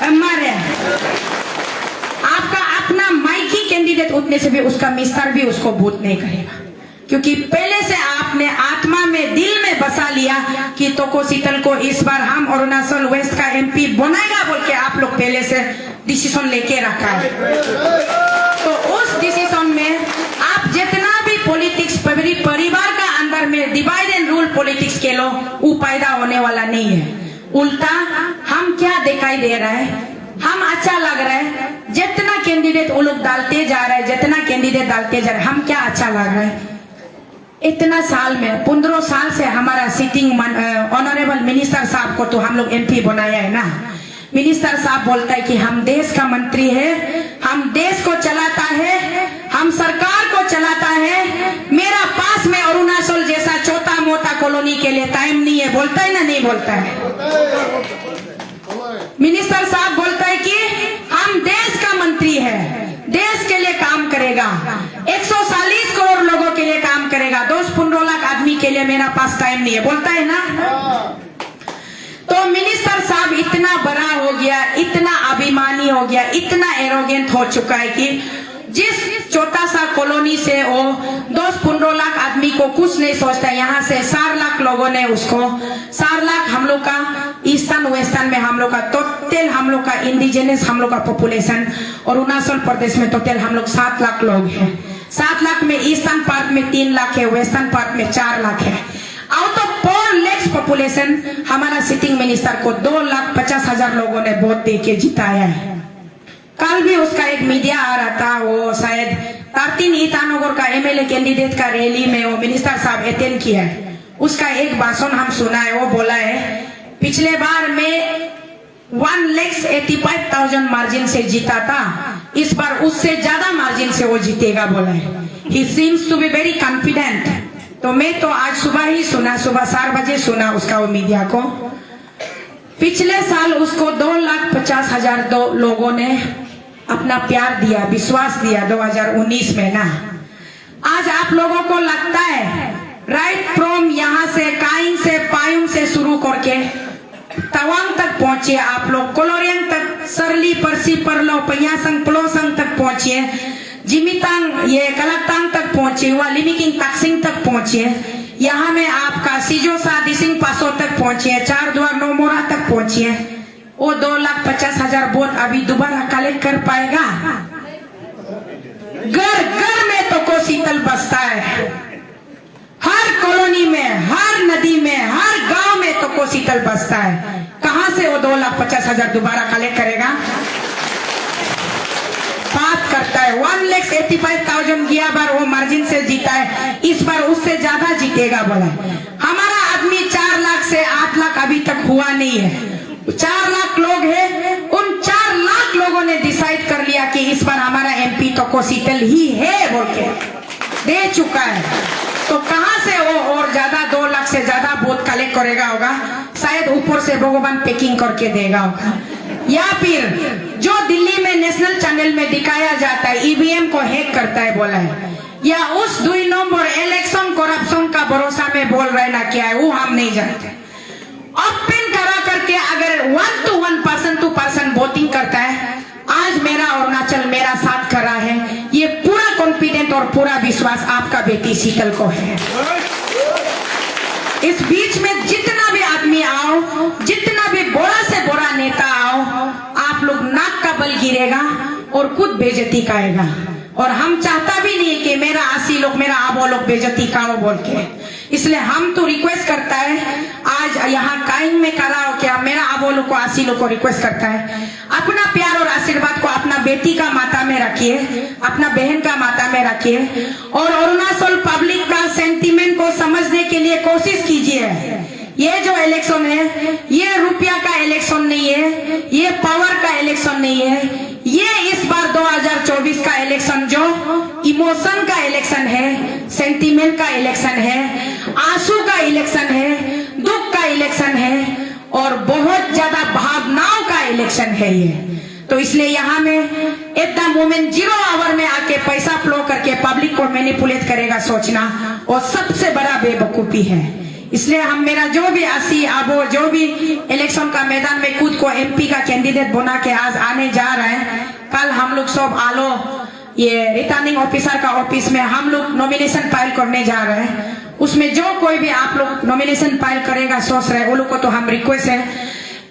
हमारे आपका अपना माइकी कैंडिडेट उठने से भी उसका मिस्टर भी उसको वोट नहीं करेगा। क्योंकि पहले से आपने आत्मा में, दिल में बसा लिया कि तोको शीतल को इस बार हम अरुणाचल वेस्ट का एमपी बनाएगा बोल के आप लोग पहले से डिसीजन लेके रखा है। तो उस डिसीजन में आप जितना भी पॉलिटिक्स परिवार का अंदर में डिवाइड एंड रूल पॉलिटिक्स के लो, वो पैदा होने वाला नहीं है। उल्टा हम क्या दिखाई दे रहा है, हम अच्छा लग रहा है, जितना कैंडिडेट वो लोग डालते जा रहे हैं, जितना कैंडिडेट डालते जा रहे हैं, हम क्या अच्छा लग रहा है। इतना साल में 15 साल से हमारा सिटिंग ऑनरेबल मिनिस्टर साहब को तो हम लोग एमपी बनाया है ना। मिनिस्टर साहब बोलता है कि हम देश का मंत्री है, हम देश को चलाता है, हम सरकार को चलाता है, मेरा पास में अरुणाचल जैसा छोटा मोटा कॉलोनी के लिए टाइम नहीं है। बोलता है ना, नहीं बोलता है? मिनिस्टर साहब बोलता है कि हम देश का मंत्री है, देश के लिए काम करेगा, 140 करोड़ लोगों के लिए काम करेगा, 10-15 लाख आदमी के लिए मेरा पास टाइम नहीं है। बोलता है ना? तो मिनिस्टर साहब इतना बड़ा हो गया, इतना अभिमानी हो गया, इतना एरोगेंट हो चुका है कि जिस छोटा सा कॉलोनी से वो 10-15 लाख आदमी को कुछ नहीं सोचता, यहाँ से 4 लाख लोगों ने उसको 4 लाख हम लोग का ईस्टर्न वेस्टर्न में हम लोग का टोटल, हम लोग का इंडिजिनस हम लोग का पॉपुलेशन, और अरुणाचल प्रदेश में टोटल हम लोग 7 लाख लोग हैं। 7 लाख में ईस्टर्न पार्ट में 3 लाख है, वेस्टर्न पार्ट में 4 लाख है। आउट ऑफ 4 लाख पॉपुलेशन हमारा सिटिंग मिनिस्टर को 2,50,000 लोगों ने वोट दे के जिताया है। कल भी उसका एक मीडिया आ रहा था, वो शायद तारतीन ईटानगर का एमएलए कैंडिडेट का रैली में वो मिनिस्टर साहब अटेंड किया है। उसका एक भाषण हम सुना है। वो बोला है पिछले बार में 1,85,000 मार्जिन से जीता था, इस बार उससे ज्यादा मार्जिन से वो जीतेगा बोला है। He seems to be very confident. तो मैं तो आज सुबह ही सुना, सुबह 4 बजे सुना उसका वो मीडिया को। पिछले साल उसको 2,50,000 लोगों ने अपना प्यार दिया, विश्वास दिया 2019 में ना। आज आप लोगों को लगता है राइट फ्रॉम यहाँ से काइंग से पायुंग से शुरू करके तवांग तक पहुंचे आप लोग, कोलोरियंग तक, सरली परसी परलो पयासंग प्लोसंग तक पहुंचे, जिमितांग ये कलकतांग तक पहुंचे, हुआ लिमिकिंग तकसिंग तक पहुंचे, यहाँ में आपका सिजोसा दिसिंग पासो तक पहुंचे, 4 द्वार नोमोरा तक पहुंचे। वो 2,50,000 वोट अभी दोबारा कलेक्ट कर पाएगा? घर घर में तो को शीतल बसता है, हर कॉलोनी में, हर नदी में, हर गांव में तो को शीतल बसता है। कहां से वो 2,50,000 दोबारा कलेक्ट करेगा? बात करता है 1,85,000 गया बार वो मार्जिन से जीता है, इस बार उससे ज्यादा जीतेगा बोला। हमारा आदमी 4 लाख से 8 लाख अभी तक हुआ नहीं है। 4 लाख लोग हैं, उन 4 लाख लोगों ने डिसाइड कर लिया कि इस बार हमारा एमपी तो को शीतल ही है बोल के दे चुका है। तो कहां से वो और ज्यादा 2 लाख से ज्यादा वोट कलेक्ट करेगा होगा? शायद ऊपर से भगवान पैकिंग करके देगा होगा, या फिर जो दिल्ली में नेशनल चैनल में दिखाया जाता है ईवीएम को हैक करता है बोला है, या उस 2 नंबर इलेक्शन करप्शन का भरोसा में बोल रहे ना क्या है वो हम नहीं जानते। ओपन करा करके अगर 1 to 1 person to person voting करता है, आज मेरा अरुणाचल मेरा साथ खड़ा है, ये पूरा कॉन्फिडेंट और पूरा विश्वास आपका बेटी शीतल को है। इस बीच में जितना भी आदमी आओ, जितना भी बोरा से बोरा नेता आओ, आप लोग नाक का बल गिरेगा और खुद बेइज्जती खाएगा। और हम चाहता भी नहीं कि मेरा 80 लोग, मेरा आबो लोग बेइज्जती खाओ बोल के। इसलिए हम तो रिक्वेस्ट करता है, आज यहाँ काइंग में करा हो क्या, मेरा आबो लोग को 80 लोग को रिक्वेस्ट करता है, अपना प्यार और आशीर्वाद को अपना बेटी का माता में रखिए, अपना बहन का माता में रखिए, और अरुणाचल पब्लिक का सेंटीमेंट को समझने के लिए कोशिश कीजिए। ये जो इलेक्शन है, ये रुपया का इलेक्शन नहीं है, ये पावर का इलेक्शन नहीं है, ये इस बार 2024 का इलेक्शन जो इमोशन का इलेक्शन है, सेंटीमेंट का इलेक्शन है, आंसू का इलेक्शन है, दुख का इलेक्शन है, और बहुत ज्यादा भावनाओं का इलेक्शन है ये। तो इसलिए यहाँ में एट द मोमेंट 0 आवर में आके पैसा फ्लो करके पब्लिक को मैनिपुलेट करेगा सोचना, और सबसे बड़ा बेवकूफी है। इसलिए हम मेरा जो भी 80 आबो जो भी इलेक्शन का मैदान में खुद को एमपी का कैंडिडेट बना के आज आने जा रहे हैं, कल हम लोग सब आलो ये रिटर्निंग ऑफिसर का ऑफिस में हम लोग नॉमिनेशन फाइल करने जा रहे हैं। उसमें जो कोई भी आप लोग नॉमिनेशन फाइल करेगा सोच रहे वो लोग को तो हम रिक्वेस्ट है,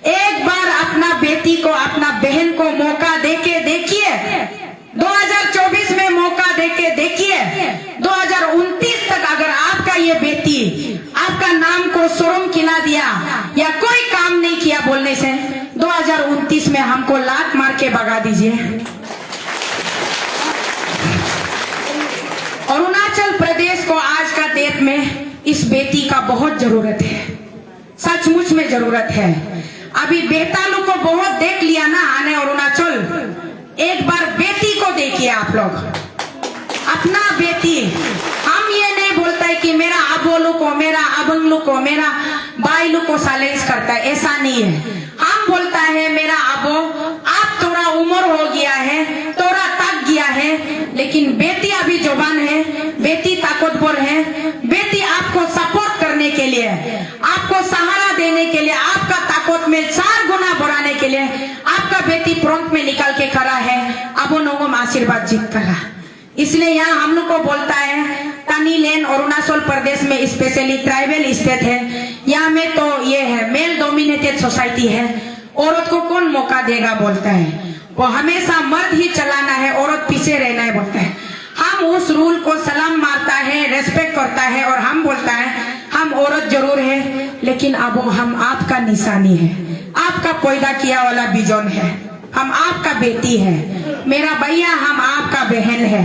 एक बार अपना बेटी को, अपना बहन को मौका देके देखिए। 2024 में मौका देके देखिए। 2029 तक अगर आपका ये बेटी आपका नाम को शोरूम खिला दिया या कोई काम नहीं किया बोलने से, 2029 में हमको लात मार के भगा दीजिए। अरुणाचल प्रदेश को आज का डेट में इस बेटी का बहुत जरूरत है, सचमुच में जरूरत है। अभी बेतालू को बहुत देख लिया ना आने अरुणाचल, एक बार बेटी को देखिए आप लोग, अपना बेटी। हम ये नहीं बोलता है कि मेरा अबोलू को, मेरा अबंगलू को, मेरा बाइलू को साइलेंस करता है, ऐसा नहीं है। हम बोलता है मेरा अबो, आप थोड़ा उम्र हो गया है, थोड़ा तक गया है, लेकिन बेटी अभी जवान है, बेटी ताकतवर है, बेटी आपको सपोर्ट करने के लिए, आपको सहारा देने के लिए, आपका ताकत में 4 गुना बढ़ाने के लिए आपका बेटी फ्रंट में निकल के खड़ा है। अब लोगों में आशीर्वाद जीत करा। इसलिए यहाँ हम लोग को बोलता है, तनी लेन अरुणाचल प्रदेश में स्पेशली ट्राइबल स्टेट है, यहाँ में तो ये है मेल डोमिनेटेड सोसाइटी है, औरत को कौन मौका देगा बोलता है, वो हमेशा मर्द ही चलाना है, औरत पीछे रहना है बोलता है। हम उस रूल को सलाम मारता है, रेस्पेक्ट करता है, और हम बोलता है हम औरत जरूर है, लेकिन अब हम आपका निशानी है, आपका पैदा किया वाला विजन है। हम आपका बेटी है, मेरा भैया हम आपका बहन है,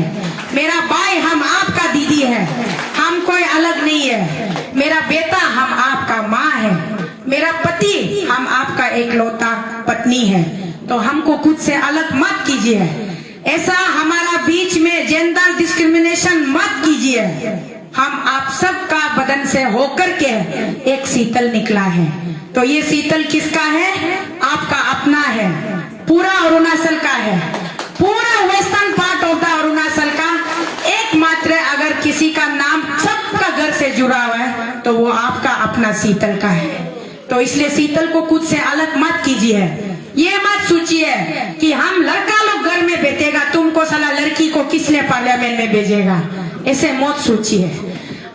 मेरा भाई हम आपका दीदी है, हम कोई अलग नहीं है, मेरा बेटा हम आपका माँ है, मेरा पति हम आपका एकलौता पत्नी है। तो हमको खुद से अलग मत कीजिए, ऐसा हमारा बीच में जेंडर डिस्क्रिमिनेशन मत कीजिए। हम आप सबका बदन से होकर के एक शीतल निकला है। तो ये शीतल किसका है? आपका अपना है, पूरा अरुणाचल का है, पूरा वेस्टर्न पार्ट होता है अरुणाचल का। एकमात्र अगर किसी का नाम सबका घर से जुड़ा हुआ है तो वो आपका अपना शीतल का है। तो इसलिए शीतल को खुद से अलग मत कीजिए। ये मत सोचिए कि हम लड़का लोग घर में बैठेगा, तुमको साला लड़की को किसने पार्लियामेंट में भेजेगा, ऐसे मत सोचिए।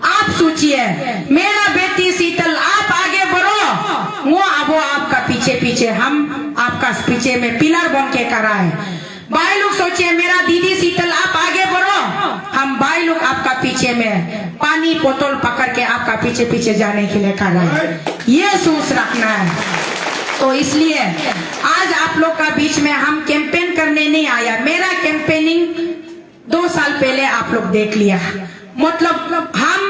आप सोचिए मेरा बेटी शीतल, आप आगे बढ़ो, वो आपका पीछे पीछे, हम आपका पीछे में पिलर बन के करा है। भाई लोग सोचिए मेरा दीदी शीतल, आप आगे बढ़ो, हम भाई लोग आपका पीछे में पानी बोतल पकड़ के आपका पीछे पीछे जाने के लिए कर रहे हैं। ये सोच रखना है। तो इसलिए आज आप लोग का बीच में हम कैंपेन करने नहीं आया। मेरा कैंपेनिंग 2 साल पहले आप लोग देख लिया। मतलब हम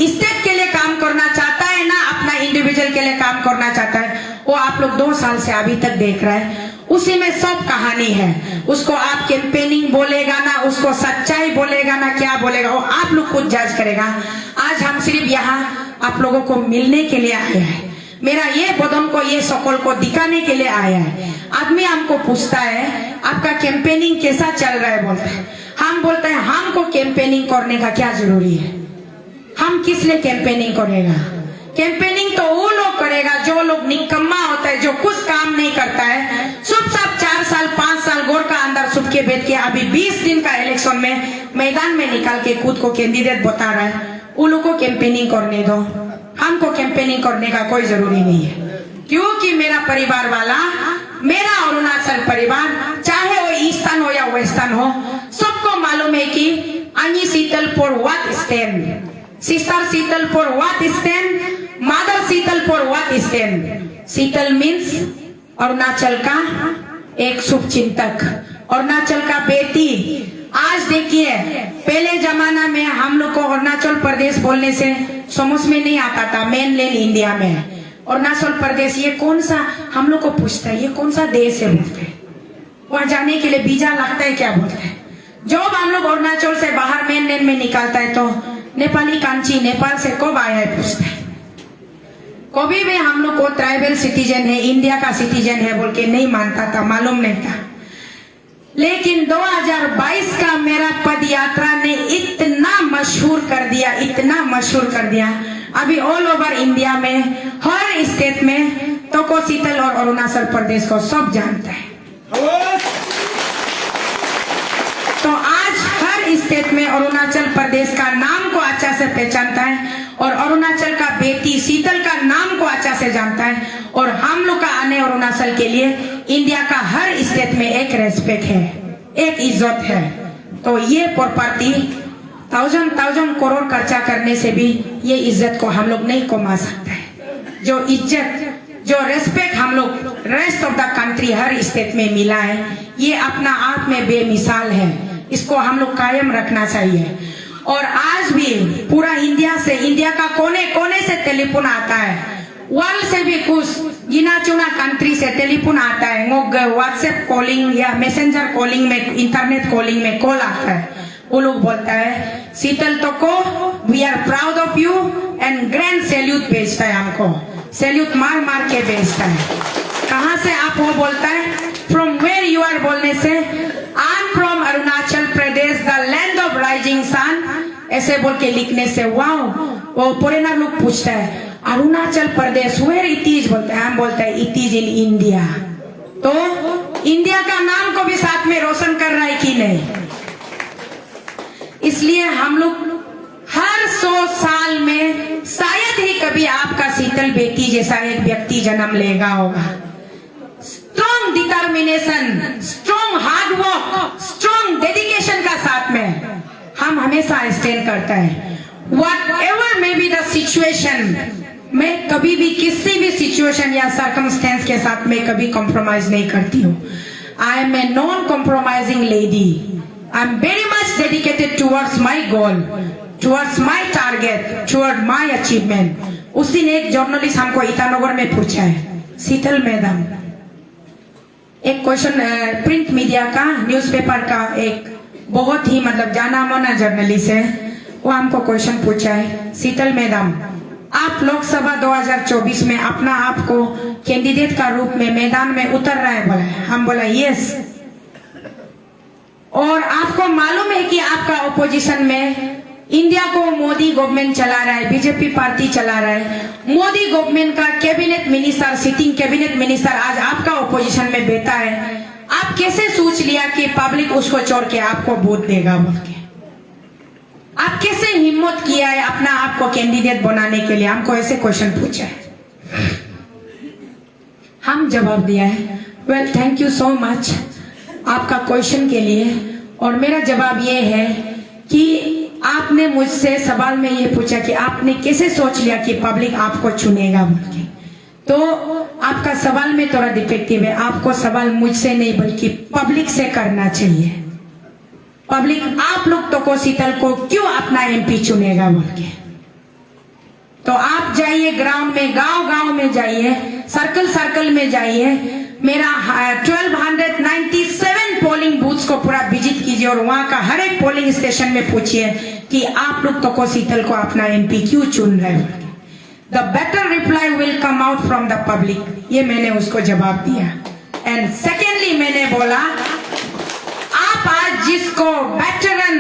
स्टेट के लिए काम करना चाहता है ना, अपना इंडिविजुअल के लिए काम करना चाहता है, वो आप लोग 2 साल से अभी तक देख रहे हैं। उसी में सब कहानी है। उसको आप कैंपेनिंग बोलेगा ना, उसको सच्चाई बोलेगा ना, क्या बोलेगा वो आप लोग खुद जज करेगा। आज हम सिर्फ यहाँ आप लोगों को मिलने के लिए आए हैं। मेरा ये बदन को, ये शकल को दिखाने के लिए आया है। आदमी हमको पूछता है आपका कैंपेनिंग कैसा चल रहा है, बोलते हैं। हम बोलते हैं हमको कैंपेनिंग करने का क्या जरूरी है, हम किस लिए कैंपेनिंग करेगा। कैंपेनिंग तो वो लोग करेगा जो लोग निकम्मा होता है, जो कुछ काम नहीं करता है। सब 4 साल 5 साल गोर का अंदर सुख के बैठ के अभी 20 दिन का इलेक्शन में मैदान में निकाल के खुद को कैंडिडेट बता रहा है, उन लोग को कैंपेनिंग करने दो। हमको कैंपेनिंग करने का कोई जरूरी नहीं है, क्योंकि मेरा परिवार वाला, मेरा अरुणाचल परिवार, चाहे वो ईस्टर्न हो या वेस्टर्न हो, सबको मालूम है कि Ani Sital for what stand, Sister Sital for what stand, Mother Sital for what stand. Sital means Arunachal का एक शुभ चिंतक, अरुणाचल का बेटी। आज देखिए पहले जमाना में हम लोग को अरुणाचल प्रदेश बोलने से समझ में नहीं आता था। मेनलैंड इंडिया में अरुणाचल प्रदेश ये कौन सा, हम लोग को पूछता है ये कौन सा देश है, बोलते हैं। वहां जाने के लिए वीजा लगता है क्या, बोलते हैं। जब हम लोग अरुणाचल से बाहर मेनलैंड में निकलता है तो नेपाली कांची, नेपाल से कब आया है पूछते हैं। कभी भी हम लोग को ट्राइबल सिटीजन है, इंडिया का सिटीजन है बोल के नहीं मानता था, मालूम नहीं था। लेकिन 2022 का मेरा पद यात्रा ने इतना मशहूर कर दिया, इतना मशहूर कर दिया, अभी ऑल ओवर इंडिया में हर स्टेट में तोको शीतल और अरुणाचल प्रदेश को सब जानता है। तो आज हर स्टेट में अरुणाचल प्रदेश का नाम को अच्छा से पहचानता है और अरुणाचल का बेटी शीतल का नाम को अच्छा से जानता है। और हम लोग का आने अरुणाचल के लिए इंडिया का हर स्टेट में एक रेस्पेक्ट है, एक इज्जत है। तो ये प्रॉपर्टी 1000 करोड़ खर्चा करने से भी ये इज्जत को हम लोग नहीं कमा सकते। जो इज्जत, जो रेस्पेक्ट हम लोग rest of the country her state में मिला है, ये अपना आप में बेमिसाल है। इसको हम लोग कायम रखना चाहिए। और आज भी पूरा इंडिया से, इंडिया का कोने कोने से टेलीफोन आता है, वर्ल्ड से भी कुछ गिना चुना कंट्री से टेलीफोन आता है, व्हाट्सएप कॉलिंग या मैसेंजर कॉलिंग में, इंटरनेट कॉलिंग में कॉल आता है। वो लोग बोलता है शीतल तो को we are proud of you and grand salute भेजता है, हमको सैल्यूट मार मार के भेजता है। कहाँ से आप वो बोलता है, फ्रॉम वेयर यू आर बोलने से I am from Arunachal Pradesh the land of rising sun, ऐसे बोल के लिखने से वाओ, वो फॉरेनर लोग पूछता है Arunachal Pradesh where it is, बोलते हैं, हम बोलते हैं इट इज इन इंडिया। तो इंडिया का नाम को भी साथ में रोशन कर रहा है कि नहीं। इसलिए हम लोग हर 100 साल में शायद ही कभी आपका शीतल बेटी जैसा एक व्यक्ति जन्म लेगा होगा। Strong determination, strong hard work, strong dedication का साथ में हम हमेशा स्टैंड करता है। Whatever may be the situation, मैं कभी भी किसी भी सिचुएशन या सर्कमस्टेंस के साथ में कभी कॉम्प्रोमाइज नहीं करती हूँ। I am a non-compromising lady. I am very much dedicated towards my goal, towards my target, toward my achievement. उस दिन एक जर्नलिस्ट हमको ईटानगर में पूछा है, शीतल मैडम, एक क्वेश्चन प्रिंट मीडिया का, न्यूज़पेपर का एक बहुत ही मतलब जाना माना जर्नलिस्ट है, वो हमको क्वेश्चन पूछा है, शीतल मैडम आप लोकसभा 2024 में अपना आप को कैंडिडेट का रूप में मैदान में उतर रहा है, बोला है। हम बोला यस, और आपको मालूम है कि आपका ओपोजिशन में इंडिया को मोदी गवर्नमेंट चला रहा है, बीजेपी पार्टी चला रहा है, मोदी गवर्नमेंट का cabinet minister, sitting cabinet minister आज आपका ओपोजिशन में बैठा है, आप कैसे सोच लिया कि पब्लिक उसको छोड़ के आपको वोट देगा बोल के? आप कैसे हिम्मत किया है अपना आप को कैंडिडेट बनाने के लिए? हमको ऐसे क्वेश्चन पूछा है, हम जवाब दिया है, well thank you so much आपका क्वेश्चन के लिए। और मेरा जवाब ये है कि आपने मुझसे सवाल में ये पूछा कि आपने कैसे सोच लिया कि पब्लिक आपको चुनेगा बोल के, तो आपका सवाल में थोड़ा डिफेक्टिव है। आपको सवाल मुझसे नहीं बल्कि पब्लिक से करना चाहिए। पब्लिक आप लोग तो को शीतल को क्यों अपना एमपी चुनेगा बोल के, तो आप जाइए ग्राउंड में, गांव गांव में जाइए, सर्कल सर्कल में जाइए, मेरा 1297 पोलिंग बूथ्स को पूरा विजिट कीजिए और वहां का हर एक पोलिंग स्टेशन में पूछिए कि आप लोग तो को शीतल को अपना एमपी क्यों चुन रहे हो। The better reply will come out from the public, ये मैंने उसको जवाब दिया। एंड सेकेंडली मैंने बोला आप आज जिसको वेटरन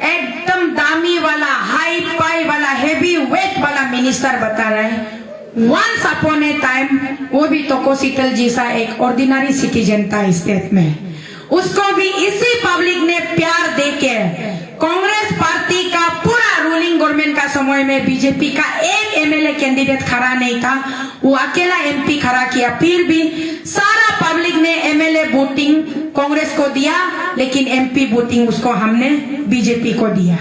एकदम दामी वाला, हाई पाई वाला, हेवी वेट वाला मिनिस्टर बता रहे हैं, वंस अपॉन ए टाइम वो भी तो शीतल जैसा एक ऑर्डिनरी सिटीजन था स्टेट में, उसको भी इसी पब्लिक ने प्यार देके कांग्रेस पार्टी का पूरा रूलिंग गवर्नमेंट का समय में बीजेपी का एक एमएलए कैंडिडेट खड़ा नहीं था, वो अकेला एमपी खड़ा किया, फिर भी सारा पब्लिक ने एमएलए वोटिंग कांग्रेस को दिया, लेकिन एमपी वोटिंग उसको हमने बीजेपी को दिया,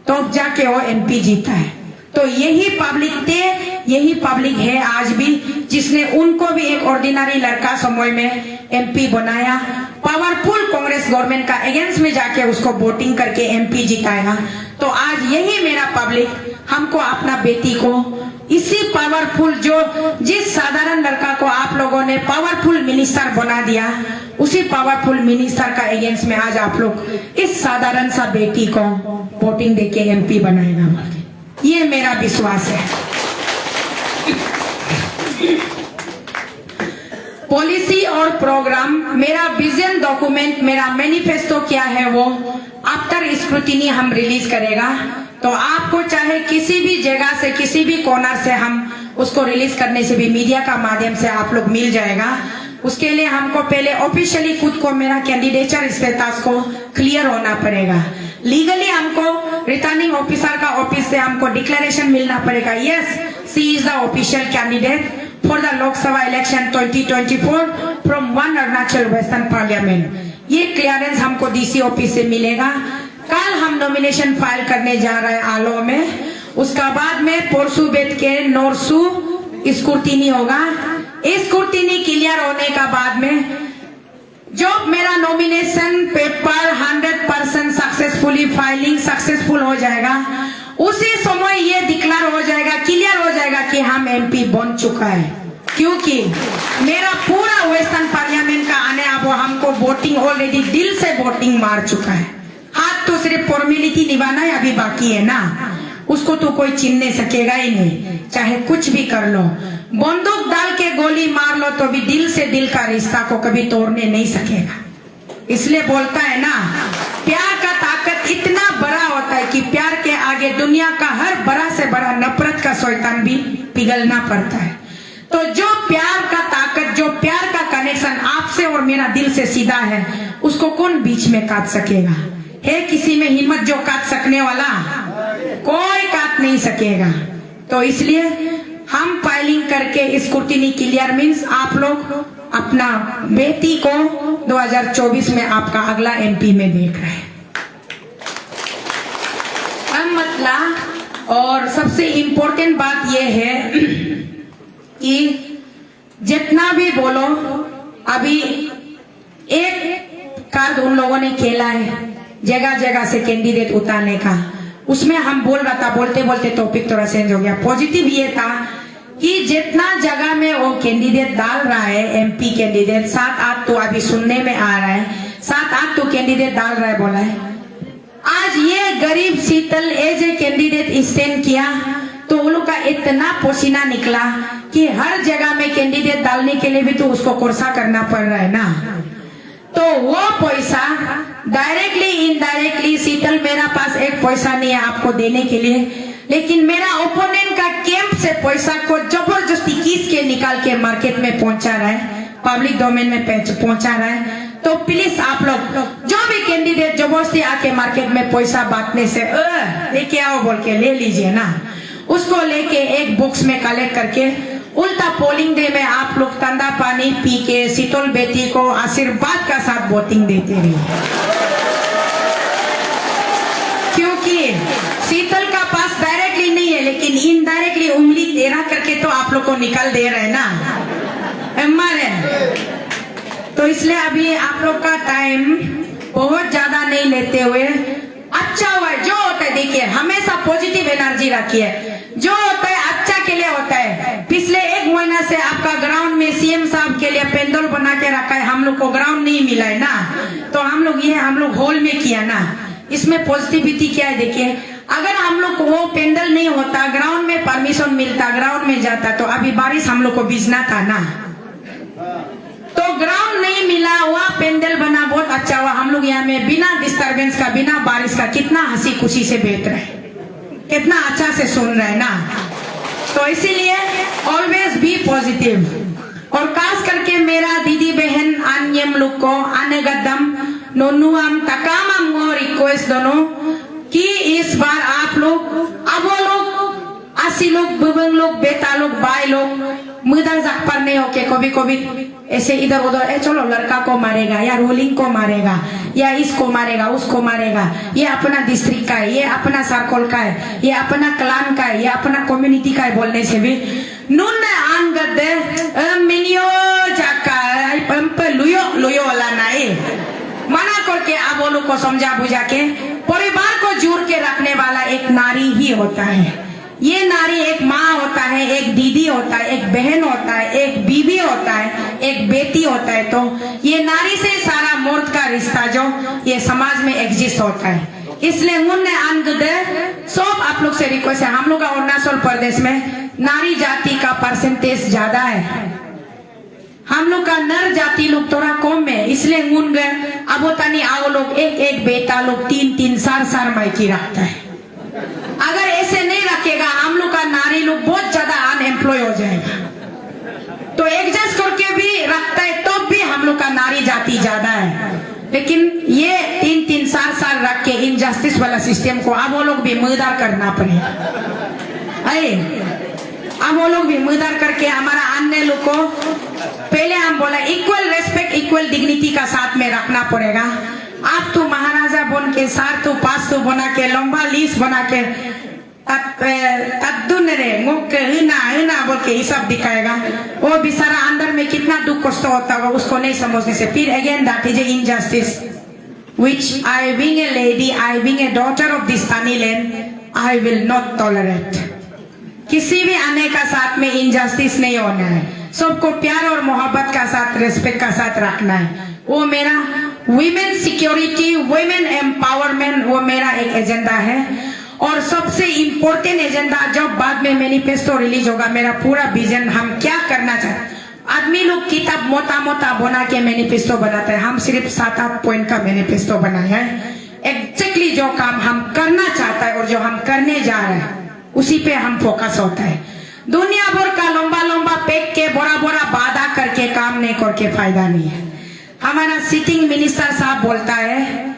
तो जाके वो एमपी जीता है। तो यही पब्लिक थे, यही पब्लिक है आज भी, जिसने उनको भी एक ऑर्डिनरी लड़का समय में एमपी बनाया, पावरफुल कांग्रेस गवर्नमेंट का अगेंस्ट में जाके उसको वोटिंग करके एमपी जिताया। तो आज यही मेरा पब्लिक हमको अपना बेटी को इसी पावरफुल, जो जिस साधारण लड़का को आप लोगों ने पावरफुल मिनिस्टर बना दिया, उसी पावरफुल मिनिस्टर का अगेंस्ट में आज आप लोग इस साधारण सा बेटी को वोटिंग देके एमपी बनाएगा, ये मेरा विश्वास है। पॉलिसी और प्रोग्राम, मेरा विजन डॉक्यूमेंट, मेरा मैनिफेस्टो क्या है वो आफ्टर स्क्रूटिनी हम रिलीज करेगा, तो आपको चाहे किसी भी जगह से, किसी भी कॉर्नर से हम उसको रिलीज करने से भी मीडिया का माध्यम से आप लोग मिल जाएगा। उसके लिए हमको पहले ऑफिशियली खुद को मेरा कैंडिडेचर स्टेटस को क्लियर होना पड़ेगा, लीगली हमको रिटर्निंग ऑफिसर का ऑफिस से हमको डिक्लेरेशन मिलना पड़ेगा, yes she is the official candidate for the Lok Sabha election 2024 from 1 Arunachal western parliament. ये क्लियरेंस हमको डीसी ऑफिस से मिलेगा। कल हम नॉमिनेशन फाइल करने जा रहे हैं आलो में, उसका बाद में पोरसू बेट के नोरसू स्क्रूटिनी होगा। स्क्रूटिनी क्लियर होने का बाद में जो मेरा nomination paper 100% successfully filing successful हो जाएगा, उसी समय ये डिक्लेयर हो जाएगा, क्लियर हो जाएगा कि हम एमपी बन चुका है, क्योंकि मेरा पूरा वेस्टर्न पार्लियामेंट का आने अब हमको वोटिंग ऑलरेडी दिल से वोटिंग मार चुका है। हाथ तो सिर्फ फॉर्मेलिटी निभाना है अभी बाकी है ना, उसको तो कोई छीन नहीं सकेगा ही नहीं, चाहे कुछ भी कर लो, बंदूक डाल के गोली मार लो तो भी दिल से दिल का रिश्ता को कभी तोड़ने नहीं सकेगा। इसलिए बोलता है ना, प्यार का ताकत इतना बड़ा होता है कि प्यार के आगे दुनिया का हर बड़ा से बड़ा नफरत का शैतान भी पिघलना पड़ता है। तो जो प्यार का ताकत, जो प्यार का कनेक्शन आपसे और मेरा दिल से सीधा है, उसको कौन बीच में काट सकेगा? है किसी में हिम्मत जो काट सकने वाला? कोई काट नहीं सकेगा। तो इसलिए हम फाइलिंग करके स्क्रूटिनी क्लियर मीन्स आप लोग अपना बेटी को 2024 में आपका अगला एमपी में देख रहे हैं। मतलब और सबसे इम्पोर्टेंट बात यह है कि जितना भी बोलो, अभी कार्ड उन लोगों ने खेला है जगह जगह से कैंडिडेट उतारने का। उसमें हम बोल रहा था, बोलते बोलते टॉपिक थोड़ा चेंज हो गया। पॉजिटिव ये था कि जितना जगह में वो कैंडिडेट डाल रहा है, एमपी कैंडिडेट 7-8 तो अभी सुनने में आ रहा है, 7-8 तो कैंडिडेट डाल रहा है बोला है। आज ये गरीब शीतल एज ए कैंडिडेट स्टैंड किया तो उन लोग का इतना पसीना निकला कि हर जगह में कैंडिडेट डालने के लिए भी तो उसको कोर्सा करना पड़ रहा है ना। तो वो पैसा डायरेक्टली इनडायरेक्टली, शीतल मेरा पास एक पैसा नहीं है आपको देने के लिए, लेकिन मेरा ओपोनेंट का कैंप से पैसा को जबरदस्ती खींच के निकाल के मार्केट में पहुंचा रहा है, पब्लिक डोमेन में पहुंचा रहा है। तो प्लीज आप लोग जो भी कैंडिडेट जबरदस्ती आके मार्केट में पैसा बांटने से लेके आओ बोल के ले लीजिए ना, उसको लेके एक बॉक्स में कलेक्ट करके उल्टा पोलिंग डे में आप लोग ठंडा पानी पी के शीतल बेटी को आशीर्वाद का साथ वोटिंग देते रहिए, क्योंकि शीतल का पास डायरेक्टली नहीं है लेकिन इनडायरेक्टली उंगली टेढ़ा करके तो आप लोग को निकाल दे रहे हैं ना हमारे। तो इसलिए अभी आप लोग का टाइम बहुत ज्यादा नहीं लेते हुए, अच्छा हुआ है जो होता है, देखिए हमेशा पॉजिटिव एनर्जी रखिए, जो होता है अच्छा के लिए होता है। पिछले 1 महीना से आपका ग्राउंड में सीएम साहब के लिए पेंडल बना के रखा है, हम लोग को ग्राउंड नहीं मिला है ना, तो हम लोग हॉल में किया ना। इसमें पॉजिटिविटी क्या है देखिए, अगर हम लोग को वो पेंडल नहीं होता, ग्राउंड में परमिशन मिलता, ग्राउंड में जाता, तो अभी बारिश हम लोग को भिजना था ना। तो ग्राउंड नहीं मिला, हुआ पेंडल बना, बहुत अच्छा हुआ। हम लोग यहाँ में बिना डिस्टरबेंस का, बिना बारिश का कितना हंसी खुशी से बैठ रहे, कितना अच्छा से सुन रहे हैं ना। तो इसीलिए ऑलवेज बी पॉजिटिव। और खास करके मेरा दीदी बहन अन्यम लोग को अनगदम नोनुआम तकामम को रिक्वेस्ट दोनों कि इस बार आप लोग, अब वो लोग आसी लोग, बुबंग लोग, बेटा लोग, भाई लोग मुदर जक पर नहीं होके कभी कभी ऐसे इधर उधर चलो लड़का को मारेगा या रोलिंग को मारेगा या इसको मारेगा उसको मारेगा, ये अपना डिस्ट्रिक्ट का है, ये अपना सर्कल का है, ये अपना क्लान का है, ये अपना कम्युनिटी का है बोलने से भी नुन आंगदे मिनियो जाका पंप लुयो लुयो वाला नहीं मना करके आप वो लोग को समझा बुझा के परिवार को जोड़ के रखने वाला एक नारी ही होता है। ये नारी एक माँ होता है, एक दीदी होता है, एक बहन होता है, एक बीवी होता है, एक बेटी होता है। तो ये नारी से सारा मर्द का रिश्ता जो ये समाज में एग्जिस्ट होता है। इसलिए मुन्ने आंगदे सब आप लोग से रिक्वेस्ट है, हम लोग का अरुणाचल प्रदेश में नारी जाति का परसेंटेज ज्यादा है, हम लोग का नर जाति लोग थोड़ा कम है। इसलिए मुन गए अब तनी आओ लोग एक बेटा लोग 3-3 4 मायकी रखता है। अगर ऐसे नहीं रखेगा हम लोग का नारी लोग बहुत ज्यादा अनएम्प्लॉय हो जाएगा। तो एडजस्ट करके भी रखता है तो भी हम लोग का नारी जाति ज्यादा है, लेकिन ये 3-3 4 रख के इनजस्टिस वाला सिस्टम को अब वो लोग भी मुद्दार करना पड़ेगा। अब वो लोग भी मुद्दार करके हमारा अन्य लोग को पहले हम बोला इक्वल रेस्पेक्ट, इक्वल डिग्निटी का साथ में रखना पड़ेगा। आप तो महाराजा बन के 4 तो 5 तो बना के लंबा लिस्ट बना के बोल के हिसाब दिखाएगा, वो बेचारा अंदर में कितना दुख कष्ट होता होगा उसको नहीं समझने से फिर again that is injustice which I being a lady, I being a daughter of this Tani land, I will not tolerate। किसी भी आने का साथ में इनजस्टिस नहीं होना है, सबको प्यार और मोहब्बत का साथ, रेस्पेक्ट का साथ रखना है। वो मेरा वुमेन सिक्योरिटी, वुमेन एम्पावरमेंट वो मेरा एक एजेंडा है। और सबसे इम्पोर्टेंट एजेंडा जब बाद में मैनिफेस्टो रिलीज होगा, मेरा पूरा विजन हम क्या करना चाहते। आदमी लोग किताब मोटा मोटा बना के मैनिफेस्टो बनाते हैं, हम सिर्फ 7-8 पॉइंट का मैनिफेस्टो बनाए हैं। एग्जैक्टली जो काम हम करना चाहता है और जो हम करने जा रहे हैं उसी पे हम फोकस होता है। दुनिया भर का लंबा लंबा पैक के बड़ा बड़ा वादा करके काम नहीं करके फायदा नहीं है। हमारा सिटिंग मिनिस्टर साहब बोलता है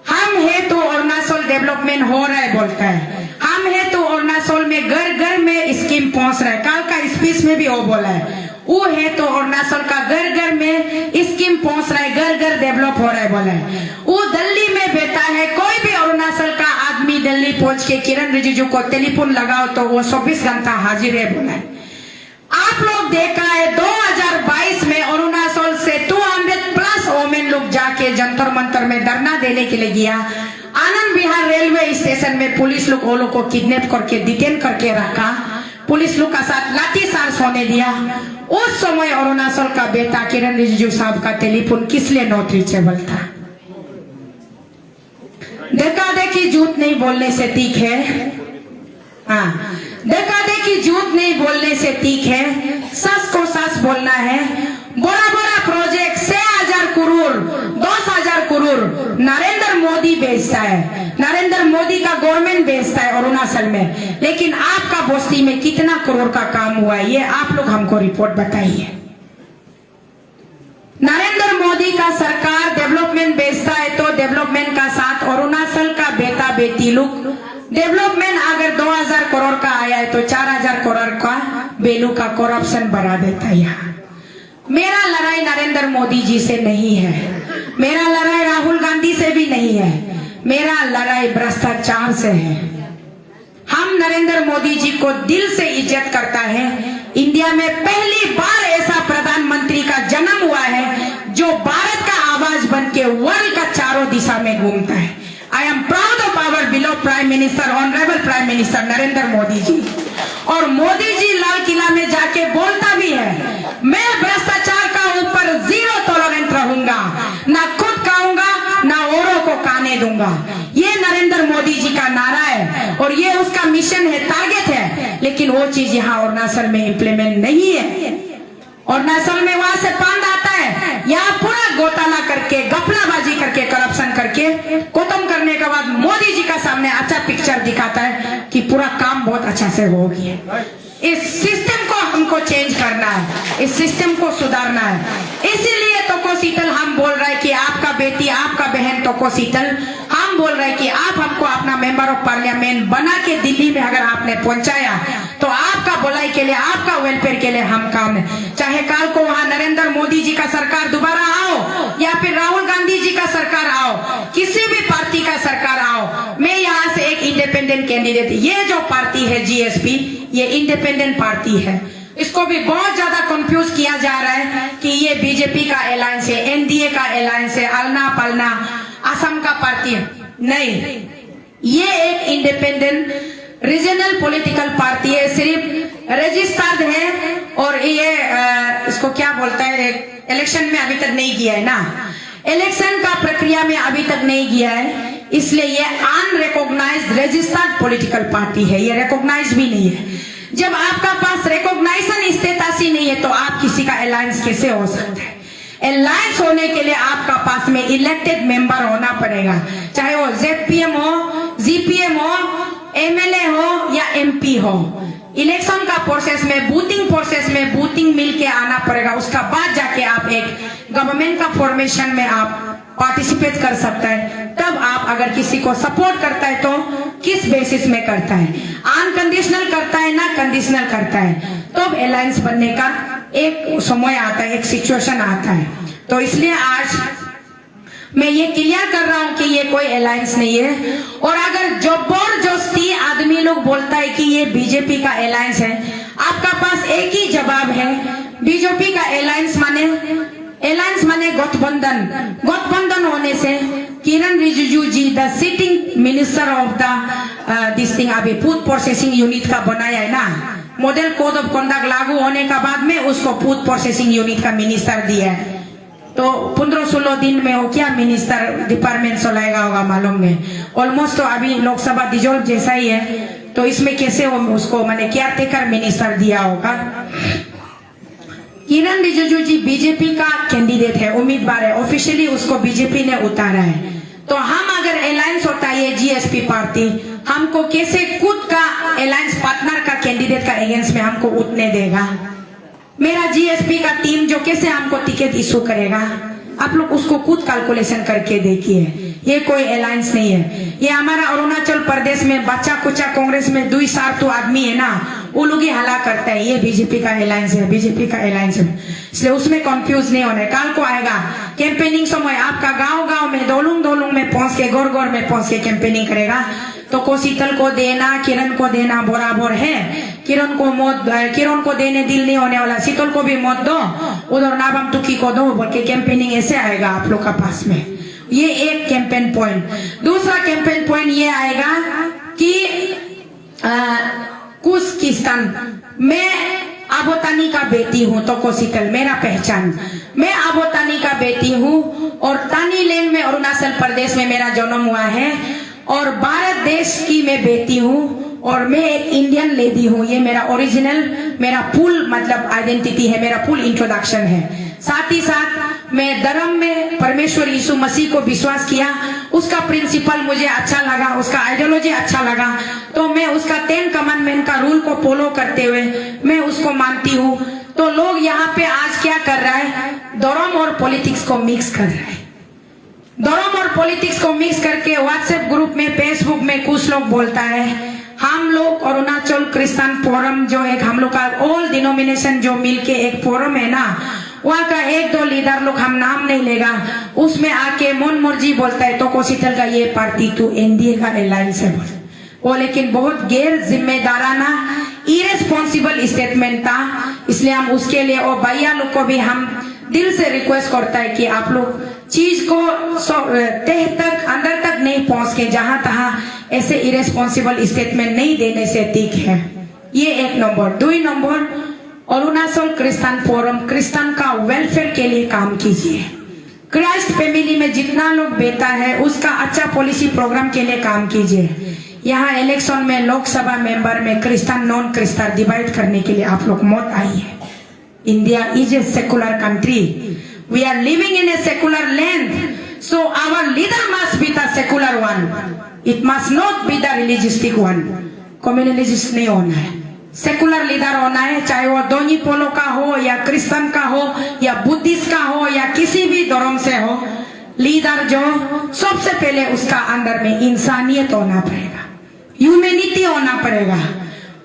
हम है तो अरुणाचल डेवलपमेंट हो रहा है, बोलता है हम है तो अरुणाचल में घर घर में स्कीम पहुंच रहा है। कल का स्पीच में भी वो बोला है, वो है तो अरुणाचल का घर घर में स्कीम पहुंच रहा है, घर घर डेवलप हो रहा है बोला है। वो दिल्ली में बैठा है, कोई भी अरुणाचल का आदमी दिल्ली पहुंच के किरण रिजिजू को टेलीफोन लगाओ तो वो 24 घंटा हाजिर है बोला है। आप लोग देखा है 2022 में अरुणाचल से 200+ वोमेन लोग जाके जनता जंतर मंतर में धरना देने के लिए गया। आनंद विहार रेलवे स्टेशन में पुलिस लोग वो लोग को किडनैप करके डिटेन करके रखा, पुलिस लोग का साथ लाठीचार्ज होने दिया। उस समय अरुणाचल का बेटा किरण रिजिजू साहब का टेलीफोन किस लिए नॉट रीचेबल था? देखा देखी झूठ नहीं बोलने से ठीक है, हाँ, देखा देखी झूठ नहीं बोलने से ठीक है, सच को सच बोलना है। बड़ा बड़ा प्रोजेक्ट 6,000 करोड़ 10,000 करोड़ नरेंद्र मोदी बेचता है, नरेंद्र मोदी का गवर्नमेंट बेचता है अरुणाचल में, लेकिन आपका बस्ती में कितना करोड़ का काम हुआ है ये आप लोग हमको रिपोर्ट बताइए। नरेंद्र मोदी का सरकार डेवलपमेंट बेचता है तो डेवलपमेंट का साथ अरुणाचल का बेटा बेटी लोग डेवलपमेंट अगर 2,000 करोड़ का आया है तो 4,000 करोड़ का वैल्यू का करप्शन बढ़ा देता है। यहाँ मेरा लड़ाई नरेंद्र मोदी जी से नहीं है, मेरा लड़ाई राहुल गांधी से भी नहीं है, मेरा लड़ाई भ्रष्टाचार से है। हम नरेंद्र मोदी जी को दिल से इज्जत करता है। इंडिया में पहली बार ऐसा प्रधानमंत्री का जन्म हुआ है जो भारत का आवाज बन के वर्ल्ड का चारों दिशा में घूमता है। I am proud of our beloved prime minister, honourable prime minister Narendra Modi ji. और मोदी जी लाल किला में जाके बोलता भी है, मैं भ्रष्टाचार का ऊपर 0 टॉलरेंस रहूंगा, ना खुद खाऊंगा ना औरों को खाने दूंगा। ये नरेंद्र मोदी जी का नारा है और ये उसका मिशन है, टारगेट है, लेकिन वो चीज यहाँ अरुणाचल में इम्प्लीमेंट नहीं है। अरुणाचल में वहां से फंड आता है, यहाँ पूरा घोटाला करके गफलाबाजी करके करप्शन करके खत्म करने के बाद मोदी जी का सामने अच्छा पिक्चर दिखाता है कि पूरा काम बहुत अच्छा से हो गया। इस सिस्टम को हमको चेंज करना है, इस सिस्टम को सुधारना है। इसीलिए तोको शीतल हम बोल रहे हैं कि आपका बेटी आपका बहन तोको शीतल हम बोल रहे हैं कि आप हमको अपना मेंबर ऑफ पार्लियामेंट बना के दिल्ली में अगर आपने पहुंचाया तो आपका भलाई के लिए आपका वेलफेयर के लिए हम काम है। चाहे कल को वहां नरेंद्र मोदी जी का सरकार दोबारा आओ या फिर राहुल गांधी जी का सरकार आओ, किसी भी पार्टी का सरकार आओ, मैं यहाँ से एक इंडिपेंडेंट कैंडिडेट, ये जो पार्टी है जीएसपी ये इंडिपेंडेंट पार्टी है। इसको भी बहुत ज्यादा कंफ्यूज किया जा रहा है कि ये बीजेपी का अलायंस है, एनडीए का अलायंस है, अलना पलना असम का पार्टी है। नहीं, ये एक इंडिपेंडेंट रीजनल पॉलिटिकल पार्टी है, सिर्फ रजिस्टर्ड है और ये इसको क्या बोलता है, इलेक्शन में अभी तक नहीं किया है ना, इलेक्शन का प्रक्रिया में अभी तक नहीं किया है, इसलिए ये अनरिकॉग्नाइज्ड रजिस्टर्ड पॉलिटिकल पार्टी है, ये रिकॉग्नाइज भी नहीं है। जब आपका पास रिकॉग्नाइजेशन स्टेटस ही नहीं है तो आप किसी का अलायंस कैसे हो सकता है? अलायंस होने के लिए आपका पास में इलेक्टेड मेंबर होना पड़ेगा, चाहे वो जेपीएम हो, जीपीएम हो, एमएलए हो या एमपी हो। इलेक्शन का प्रोसेस में, बूथिंग प्रोसेस में बूथिंग मिल के आना पड़ेगा, उसका बाद जाके आप एक गवर्नमेंट का फॉर्मेशन में आप पार्टिसिपेट कर सकता है। तब आप अगर किसी को सपोर्ट करता है तो किस बेसिस में करता है, अनकंडीशनल करता है ना कंडीशनल करता है, तब अलायंस बनने का एक समय आता है, एक सिचुएशन आता है। तो इसलिए आज मैं ये क्लियर कर रहा हूं कि ये कोई अलायंस नहीं है। और अगर जबरदस्ती आदमी लोग बोलता है कि ये बीजेपी का अलायंस है, आपका पास एक ही जवाब है, बीजेपी का अलायंस माने गठबंधन। गठबंधन होने से Kiren Rijiju ji the sitting minister of the this thing अभी फूड प्रोसेसिंग यूनिट का बनाया है ना, मॉडल कोड ऑफ कंडक्ट लागू होने का बाद में उसको फूड प्रोसेसिंग यूनिट का मिनिस्टर दिया है। तो 15-16 दिन में वो क्या मिनिस्टर डिपार्टमेंट चलाएगा होगा मालूम है। ऑलमोस्ट तो अभी लोकसभा डिजोल्व जैसा ही है, तो इसमें कैसे वो उसको माने केयर टेकर मिनिस्टर दिया होगा। किरण रिजिजू जी बीजेपी का कैंडिडेट है, उम्मीदवार है, ऑफिशियली उसको बीजेपी ने उतारा है। तो हम अगर अलायंस होता है ये जीएसपी पार्टी, हमको कैसे खुद का अलायंस पार्टनर का कैंडिडेट का अगेंस्ट में हमको उठने देगा? मेरा जीएसपी का टीम जो कैसे हमको टिकट इशू करेगा? आप लोग उसको खुद कैलकुलेशन करके देखिए। ये कोई अलायंस नहीं है, ये हमारा अरुणाचल प्रदेश में बच्चा कुचा कांग्रेस में 2 सार्थु आदमी है ना, वो लोग ही हला करता है ये बीजेपी का अलायंस है, बीजेपी का अलायंस है। इसलिए उसमें कंफ्यूज नहीं होना है। कल को आएगा कैंपेनिंग समय आपका गांव में दोलुंग में पहुंच के गोर में पहुंच के कैंपेनिंग करेगा तो को शीतल को देना, किरण को देना बराबर है। किरण को देने दिल नहीं होने वाला, शीतल को भी मत दो, उधर नाबम तुकी को दो बोल के कैंपेनिंग ऐसे आएगा आप लोग का पास में। ये एक कैंपेन पॉइंट। दूसरा कैंपेन पॉइंट ये आएगा कि कुस्किस्तान, मैं आबोतानी का बेटी हूँ, तोकोसितल मेरा पहचान, मैं आबोतानी का बेटी हूँ और तानी लैंड में अरुणाचल प्रदेश में मेरा जन्म हुआ है और भारत देश की मैं बेटी हूँ और मैं एक इंडियन लेडी हूँ। ये मेरा ओरिजिनल, मेरा फुल मतलब आइडेंटिटी है, मेरा फुल इंट्रोडक्शन है। साथ ही साथ मैं धर्म में परमेश्वर यीशु मसीह को विश्वास किया, उसका प्रिंसिपल मुझे अच्छा लगा, उसका आइडियोलॉजी अच्छा लगा, तो मैं उसका 10 कमांडमेंट का रूल को फॉलो करते हुए मैं उसको मानती हूँ। तो लोग यहाँ पे आज क्या कर रहा है, धर्म और पॉलिटिक्स को मिक्स कर रहा है। धर्म और पॉलिटिक्स को मिक्स करके व्हाट्सएप ग्रुप में, फेसबुक में कुछ लोग बोलता है हम लोग अरुणाचल क्रिश्चियन फोरम, जो एक हम लोग का ऑल डिनोमिनेशन जो मिलके एक फोरम है ना, वहाँ का 1-2 लीडर लोग, हम नाम नहीं लेगा, उसमें आके मन मर्जी बोलता है तोकोसितल का ये पार्टी तो एनडीए का अलायंस है वो, लेकिन बहुत गैर जिम्मेदाराना इरेस्पॉन्सिबल स्टेटमेंट था। इसलिए हम उसके लिए और भैया लोग को भी हम दिल से रिक्वेस्ट करता है कि आप लोग चीज को तह तक, अंदर तक नहीं पहुंच के जहां तहां ऐसे इरेस्पॉन्सिबल स्टेटमेंट नहीं देने से ठीक है। ये 1 number. 2 number, Arunachal Christian forum Christian का वेलफेयर के लिए काम कीजिए। क्राइस्ट फैमिली में जितना लोग बेटा है उसका अच्छा पॉलिसी प्रोग्राम के लिए काम कीजिए। यहाँ इलेक्शन में लोकसभा मेंबर में क्रिश्चियन नॉन क्रिश्चियन डिवाइड करने के लिए आप लोग मत आइए। India is a secular country, we are living in a secular land, so our leader must be the secular one, it must not be the religionistic वन। कम्युनलिस्ट नहीं होना है, सेकुलर लीडर होना है, चाहे वो दोनी पोलो का हो या क्रिश्चियन का हो या बुद्धिस्ट का हो या किसी भी धर्म से हो। लीडर जो सबसे पहले उसका अंदर में इंसानियत होना पड़ेगा, ह्यूमैनिटी होना पड़ेगा।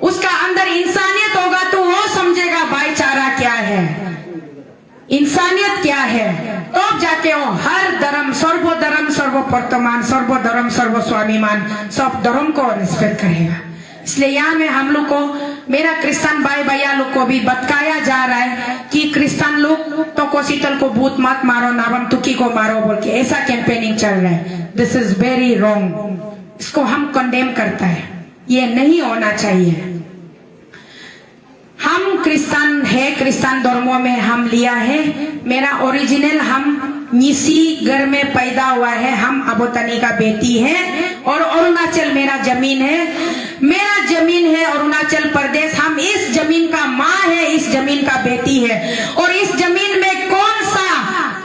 उसका अंदर इंसानियत होगा तो वो समझेगा भाईचारा क्या है, इंसानियत क्या है, तो जाके वो हर धर्म, सर्वधर्म सर्ववर्तमान, सर्वधर्म सर्वस्वाभिमान, सब धर्म को रेस्पेक्ट करेगा। इसलिए यहाँ में हम लोग को, मेरा क्रिश्चियन भाई भैया लोग को भी बताया जा रहा है कि क्रिश्चियन लोग तोकोसितल को भूत मत मारो, नावम तुकी को मारो बोल के ऐसा कैंपेनिंग चल रहा है। दिस इज वेरी रॉन्ग, इसको हम कंडेम करता है, ये नहीं होना चाहिए। हम क्रिश्चियन है, क्रिश्चियन धर्मों में हम लिया है। मेरा ओरिजिनल, हम निसी घर में पैदा हुआ है, हम आबोतानी का बेटी है और अरुणाचल मेरा जमीन है, मेरा जमीन है अरुणाचल प्रदेश। हम इस जमीन का माँ है, इस जमीन का बेटी है और इस जमीन में कौन सा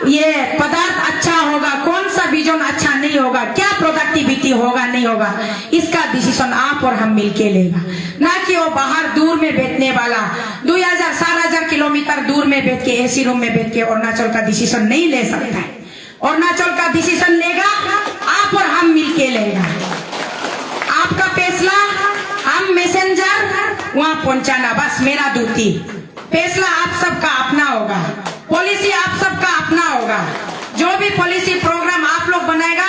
ये पदार्थ अच्छा होगा, कौन सा बीजन अच्छा नहीं होगा, क्या प्रोडक्टिविटी होगा नहीं होगा, इसका डिसीजन आप और हम मिलके लेगा, ना कि वो बाहर दूर में बैठने वाला 2000-4000 किलोमीटर दूर में बैठ के एसी रूम में बैठ के अरुणाचल का डिसीजन नहीं ले सकता है। अरुणाचल का डिसीजन लेगा आप और हम मिलके लेगा। आपका फैसला, हम मैसेंजर वहां पहुंचाना, बस मेरा ड्यूटी। फैसला आप सबका अपना होगा, पॉलिसी आप सबका अपना होगा। जो भी पॉलिसी प्रोग्राम आप लोग बनाएगा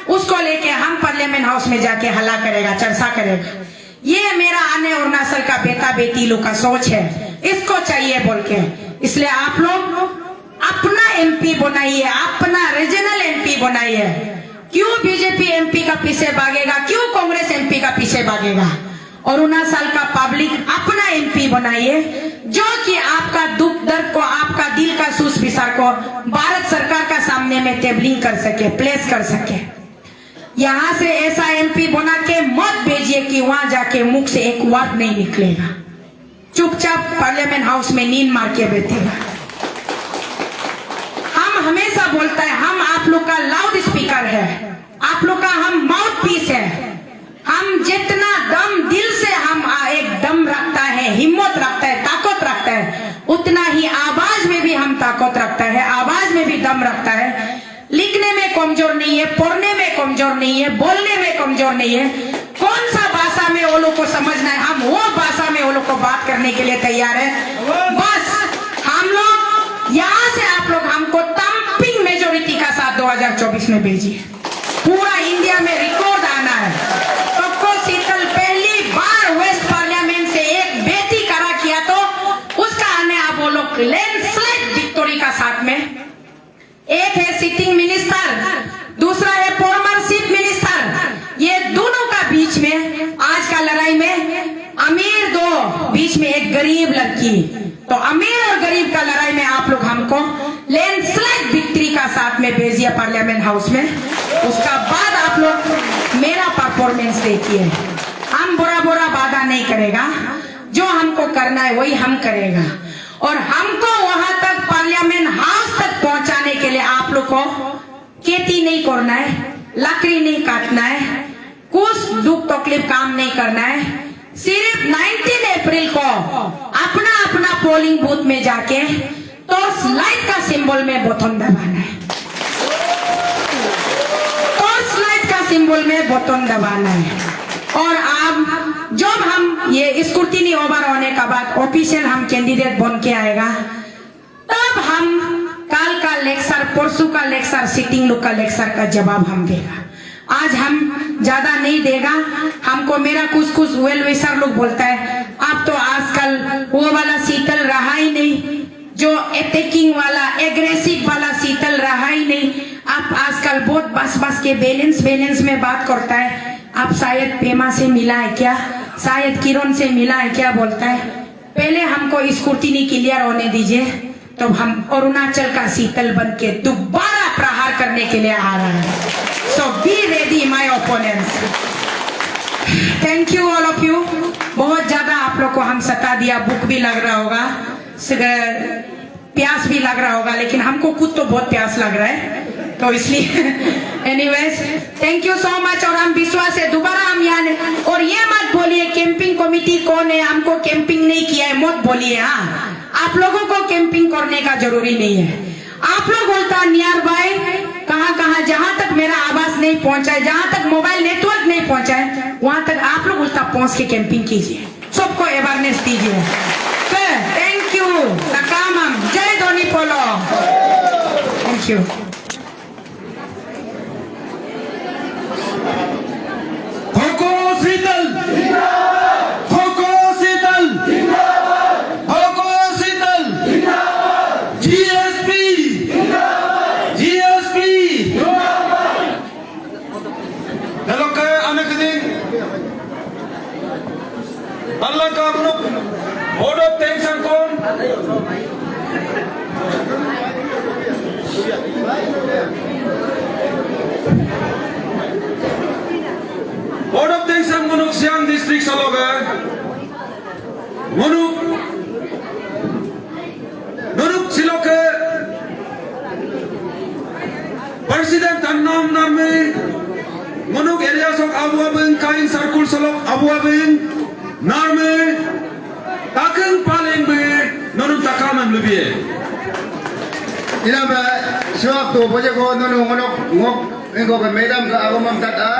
उसको लेके हम पार्लियामेंट हाउस में जाके हल्ला करेगा, चर्चा करेगा। ये मेरा आने अरुणाचल का बेटा बेटी लोग का सोच है, इसको चाहिए बोल के। इसलिए आप लोग अपना एमपी बनाइए, अपना रीजनल एमपी बनाइए। क्यों बीजेपी एमपी का पीछे भागेगा, क्यों कांग्रेस एमपी का पीछे भागेगा? अरुणाचल का पब्लिक अपना एमपी बनाइए जो कि आपका दुख दर्द को, आपका दिल का सूस विसार को भारत सरकार का सामने में टेबलिंग कर सके, प्लेस कर सके। यहाँ से ऐसा एमपी बना के मत भेजिए कि वहां जाके मुख से एक वर्ड नहीं निकलेगा, चुपचाप पार्लियामेंट हाउस में नींद मार के बैठेगा। हम हमेशा बोलता है हम आप लोग का लाउड स्पीकर है, आप लोग का हम माउथ पीस है। हम जितना दम दिल से हम एक दम रखता है, हिम्मत रखता है, ताकत रखता है, उतना ही आवाज में भी हम ताकत रखता है, आवाज में भी दम रखता है। लिखने में कमजोर नहीं है, पढ़ने में कमजोर नहीं है, बोलने में कमजोर नहीं है। कौन सा भाषा में वो लोग को समझना है, हम वो भाषा में वो लोग को बात करने के लिए तैयार है। बस हम लोग यहाँ से आप लोग हमको तंपिंग मेजोरिटी का साथ 2024 में भेजिए। पूरा इंडिया में रिकॉर्ड आना है। तोकोसितल पहली बार वेस्ट पार्लियामेंट से एक बेटी खड़ा किया तो उसका आने आप वो लोग लैंडस्लाइड विक्टोरी का साथ में। एक है सिटिंग मिनिस्टर, दूसरा है फॉर्मर चीफ मिनिस्टर। ये दोनों का बीच में आज का लड़ाई में अमीर दो बीच में एक गरीब लड़की, तो अमीर और गरीब का लड़ाई में आप लोग हमको लैंडस्लाइड विक्ट्री का साथ में भेजिए पार्लियामेंट हाउस में। उसका बाद आप लोग मेरा परफॉर्मेंस देखिए। हम बुरा बुरा वादा नहीं करेगा, जो हमको करना है वही हम करेगा। और हमको वहां तक पार्लियामेंट हाउस तक पहुंचाने के लिए आप लोग को खेती नहीं करना है, लकड़ी नहीं काटना है, कुछ दुख तकलीफ काम नहीं करना है। सिर्फ 19 अप्रैल को अपना अपना पोलिंग बूथ में जाके टॉर्च लाइट का सिंबल में बटन दबाना है। टॉर्च लाइट का सिंबल में बटन दबाना है। और अब जब हम ये स्क्रूटिनी ओवर होने का बाद ऑफिशियल हम कैंडिडेट बन के आएगा, तब हम कल का लेक्चर, परसों का लेक्चर, सिटिंग लोग का लेक्चर का जवाब हम देगा। आज हम ज्यादा नहीं देगा। हमको मेरा कुछ वेल विशर लोग बोलता है आप तो आजकल वो वाला शीतल रहा ही नहीं, जो अटैकिंग वाला एग्रेसिव वाला शीतल रहा ही नहीं। आप आजकल बहुत बस के बैलेंस में बात करता है। आप शायद पेमा से मिला है क्या, शायद किरण से मिला है क्या बोलता है। पहले हमको स्क्रूटिनी क्लियर होने दीजिए, तो हम अरुणाचल का शीतल बन के दोबारा प्रहार करने के लिए आ रहा है। So be ready my opponents. Thank you all of you. बहुत ज्यादा आप लोग को हम सता दिया, भूख भी लग रहा होगा, प्यास भी लग रहा होगा, लेकिन हमको खुद तो बहुत प्यास लग रहा है, तो इसलिए anyways thank you so much. और हम विश्वास है दोबारा हम यहाँ, और ये मत बोलिए कैंपिंग कमेटी कौन है, हमको कैंपिंग नहीं किया है, मत बोलिए। हाँ, आप लोगों को कैंपिंग करने का जरूरी नहीं है। आप लोग बोलता नियर बाय कहाँ जहां तक मेरा आवाज नहीं पहुंचा है, जहां तक मोबाइल नेटवर्क नहीं पहुंचा है, वहां तक आप लोग उल्टा पहुंच के कैंपिंग कीजिए, सबको अवेयरनेस दीजिए। Thank you. काम जय धोनी पोलो। Thank you. खोखो शीतल, खोखो शीतल, खोखो शीतल, जीएसपी, जीएसपी। हेलो के अनेक दिन अल्लाह का अपनो बोर्ड ऑफ टेंशन कौन बोर्ड ऑफ टेंशन मुनुक सियांग डिस्ट्रिक्ट सलोगे मुनुक सिलोके प्रेसिडेंट अन्नाम नामे मुनुक area sok abuabeng kain sarkul solok abuabeng narme takeng paling be nonu takamam lebih. Ina ba suak tu boleh ko nunu ngok engkau ke medam ke agama tata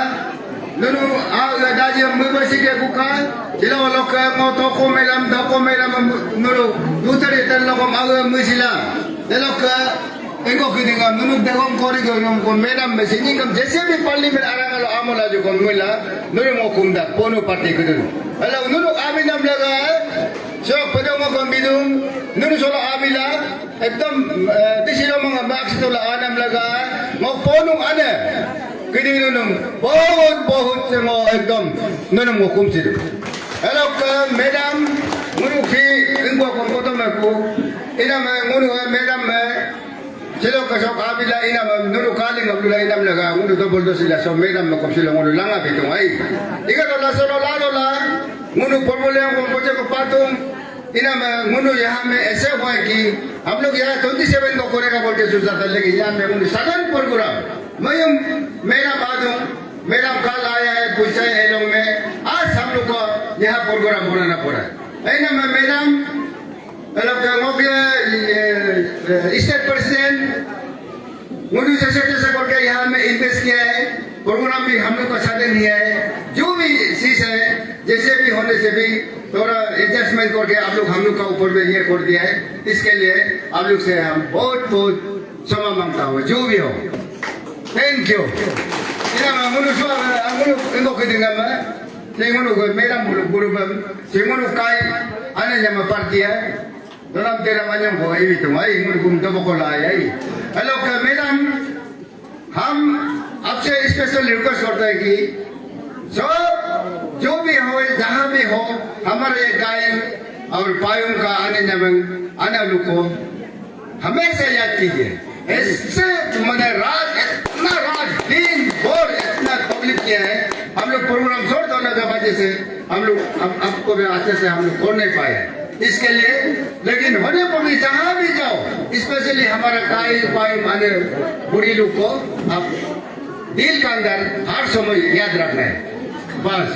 nunu aga daji membasi ke bukan sila walok ke ngo toko medam nunu utari tan lokom aga musila delok ke engkau kini kan nunu dekom kori ke nunu medam mesini kam jese भी parliament arang alo amola jo kon mula nunu ngo kumda pono parti ke nunu ala nunu aminam laga sok pedong ngo bidung nunu solo amila एकदम दिसिलो mga maksito la anam laga mo ponong ana kini nunung बहुत से mo एकदम nunung mo kumsid hello ka madam ngunu ki ingko ko ko me ko ina me ngunu madam me silo ka sok abila ina nunu kaling abula ina laga ngunu to boldo sila so madam mo ko silo ngunu langa bitong ai ika to la solo la ngunu pormole ko poje ko patung ina में मुनु यहाँ में ऐसे हुआ है कि हम लोग यहाँ 27 को करेगा बोल के सोचा था, लेकिन यहाँ में मुनु सदन प्रोग्राम मैं मेरा बाद हूँ मेरा कल आया है पूछा है लोग में आज हम लोग को यहाँ प्रोग्राम बनाना पड़ा है ना मैं मैडम लोग स्टेट प्रेसिडेंट मुनु जैसे करके यहाँ में इन्वेस्ट किया है, प्रोग्राम भी हम लोग का साधन दिया है, जो भी चीज है जैसे भी होने से भी थोड़ा एडजस्टमेंट करके आप लोग हम लोग का ऊपर में ये कर दिया है। इसके लिए आप लोग से हम बहुत क्षमा मांगता हूँ, जो भी हो। Thank you. मेरा गुरु काय आने जमा पार्टी है dalam teramanya boy itu mai ngurung dabo ko lai ai hello ka madam हम आपसे स्पेशल रिक्वेस्ट करते हैं कि सब जो भी हो जहाँ भी हो हमारे गायन और पायों का आने को हमेशा याद कीजिए। इससे मैंने रात दिन भर इतना तकलीफ किया है। हम लोग प्रोग्राम छोड़ दोनों की वजह से हम लोग आपको भी अच्छे से हम लोग कर नहीं पाए इसके लिए। लेकिन होने पर भी जहाँ भी जाओ स्पेशली हमारा गाय माने बुढ़ी लोग को आप दिल के अंदर हर समय याद रखना है बस।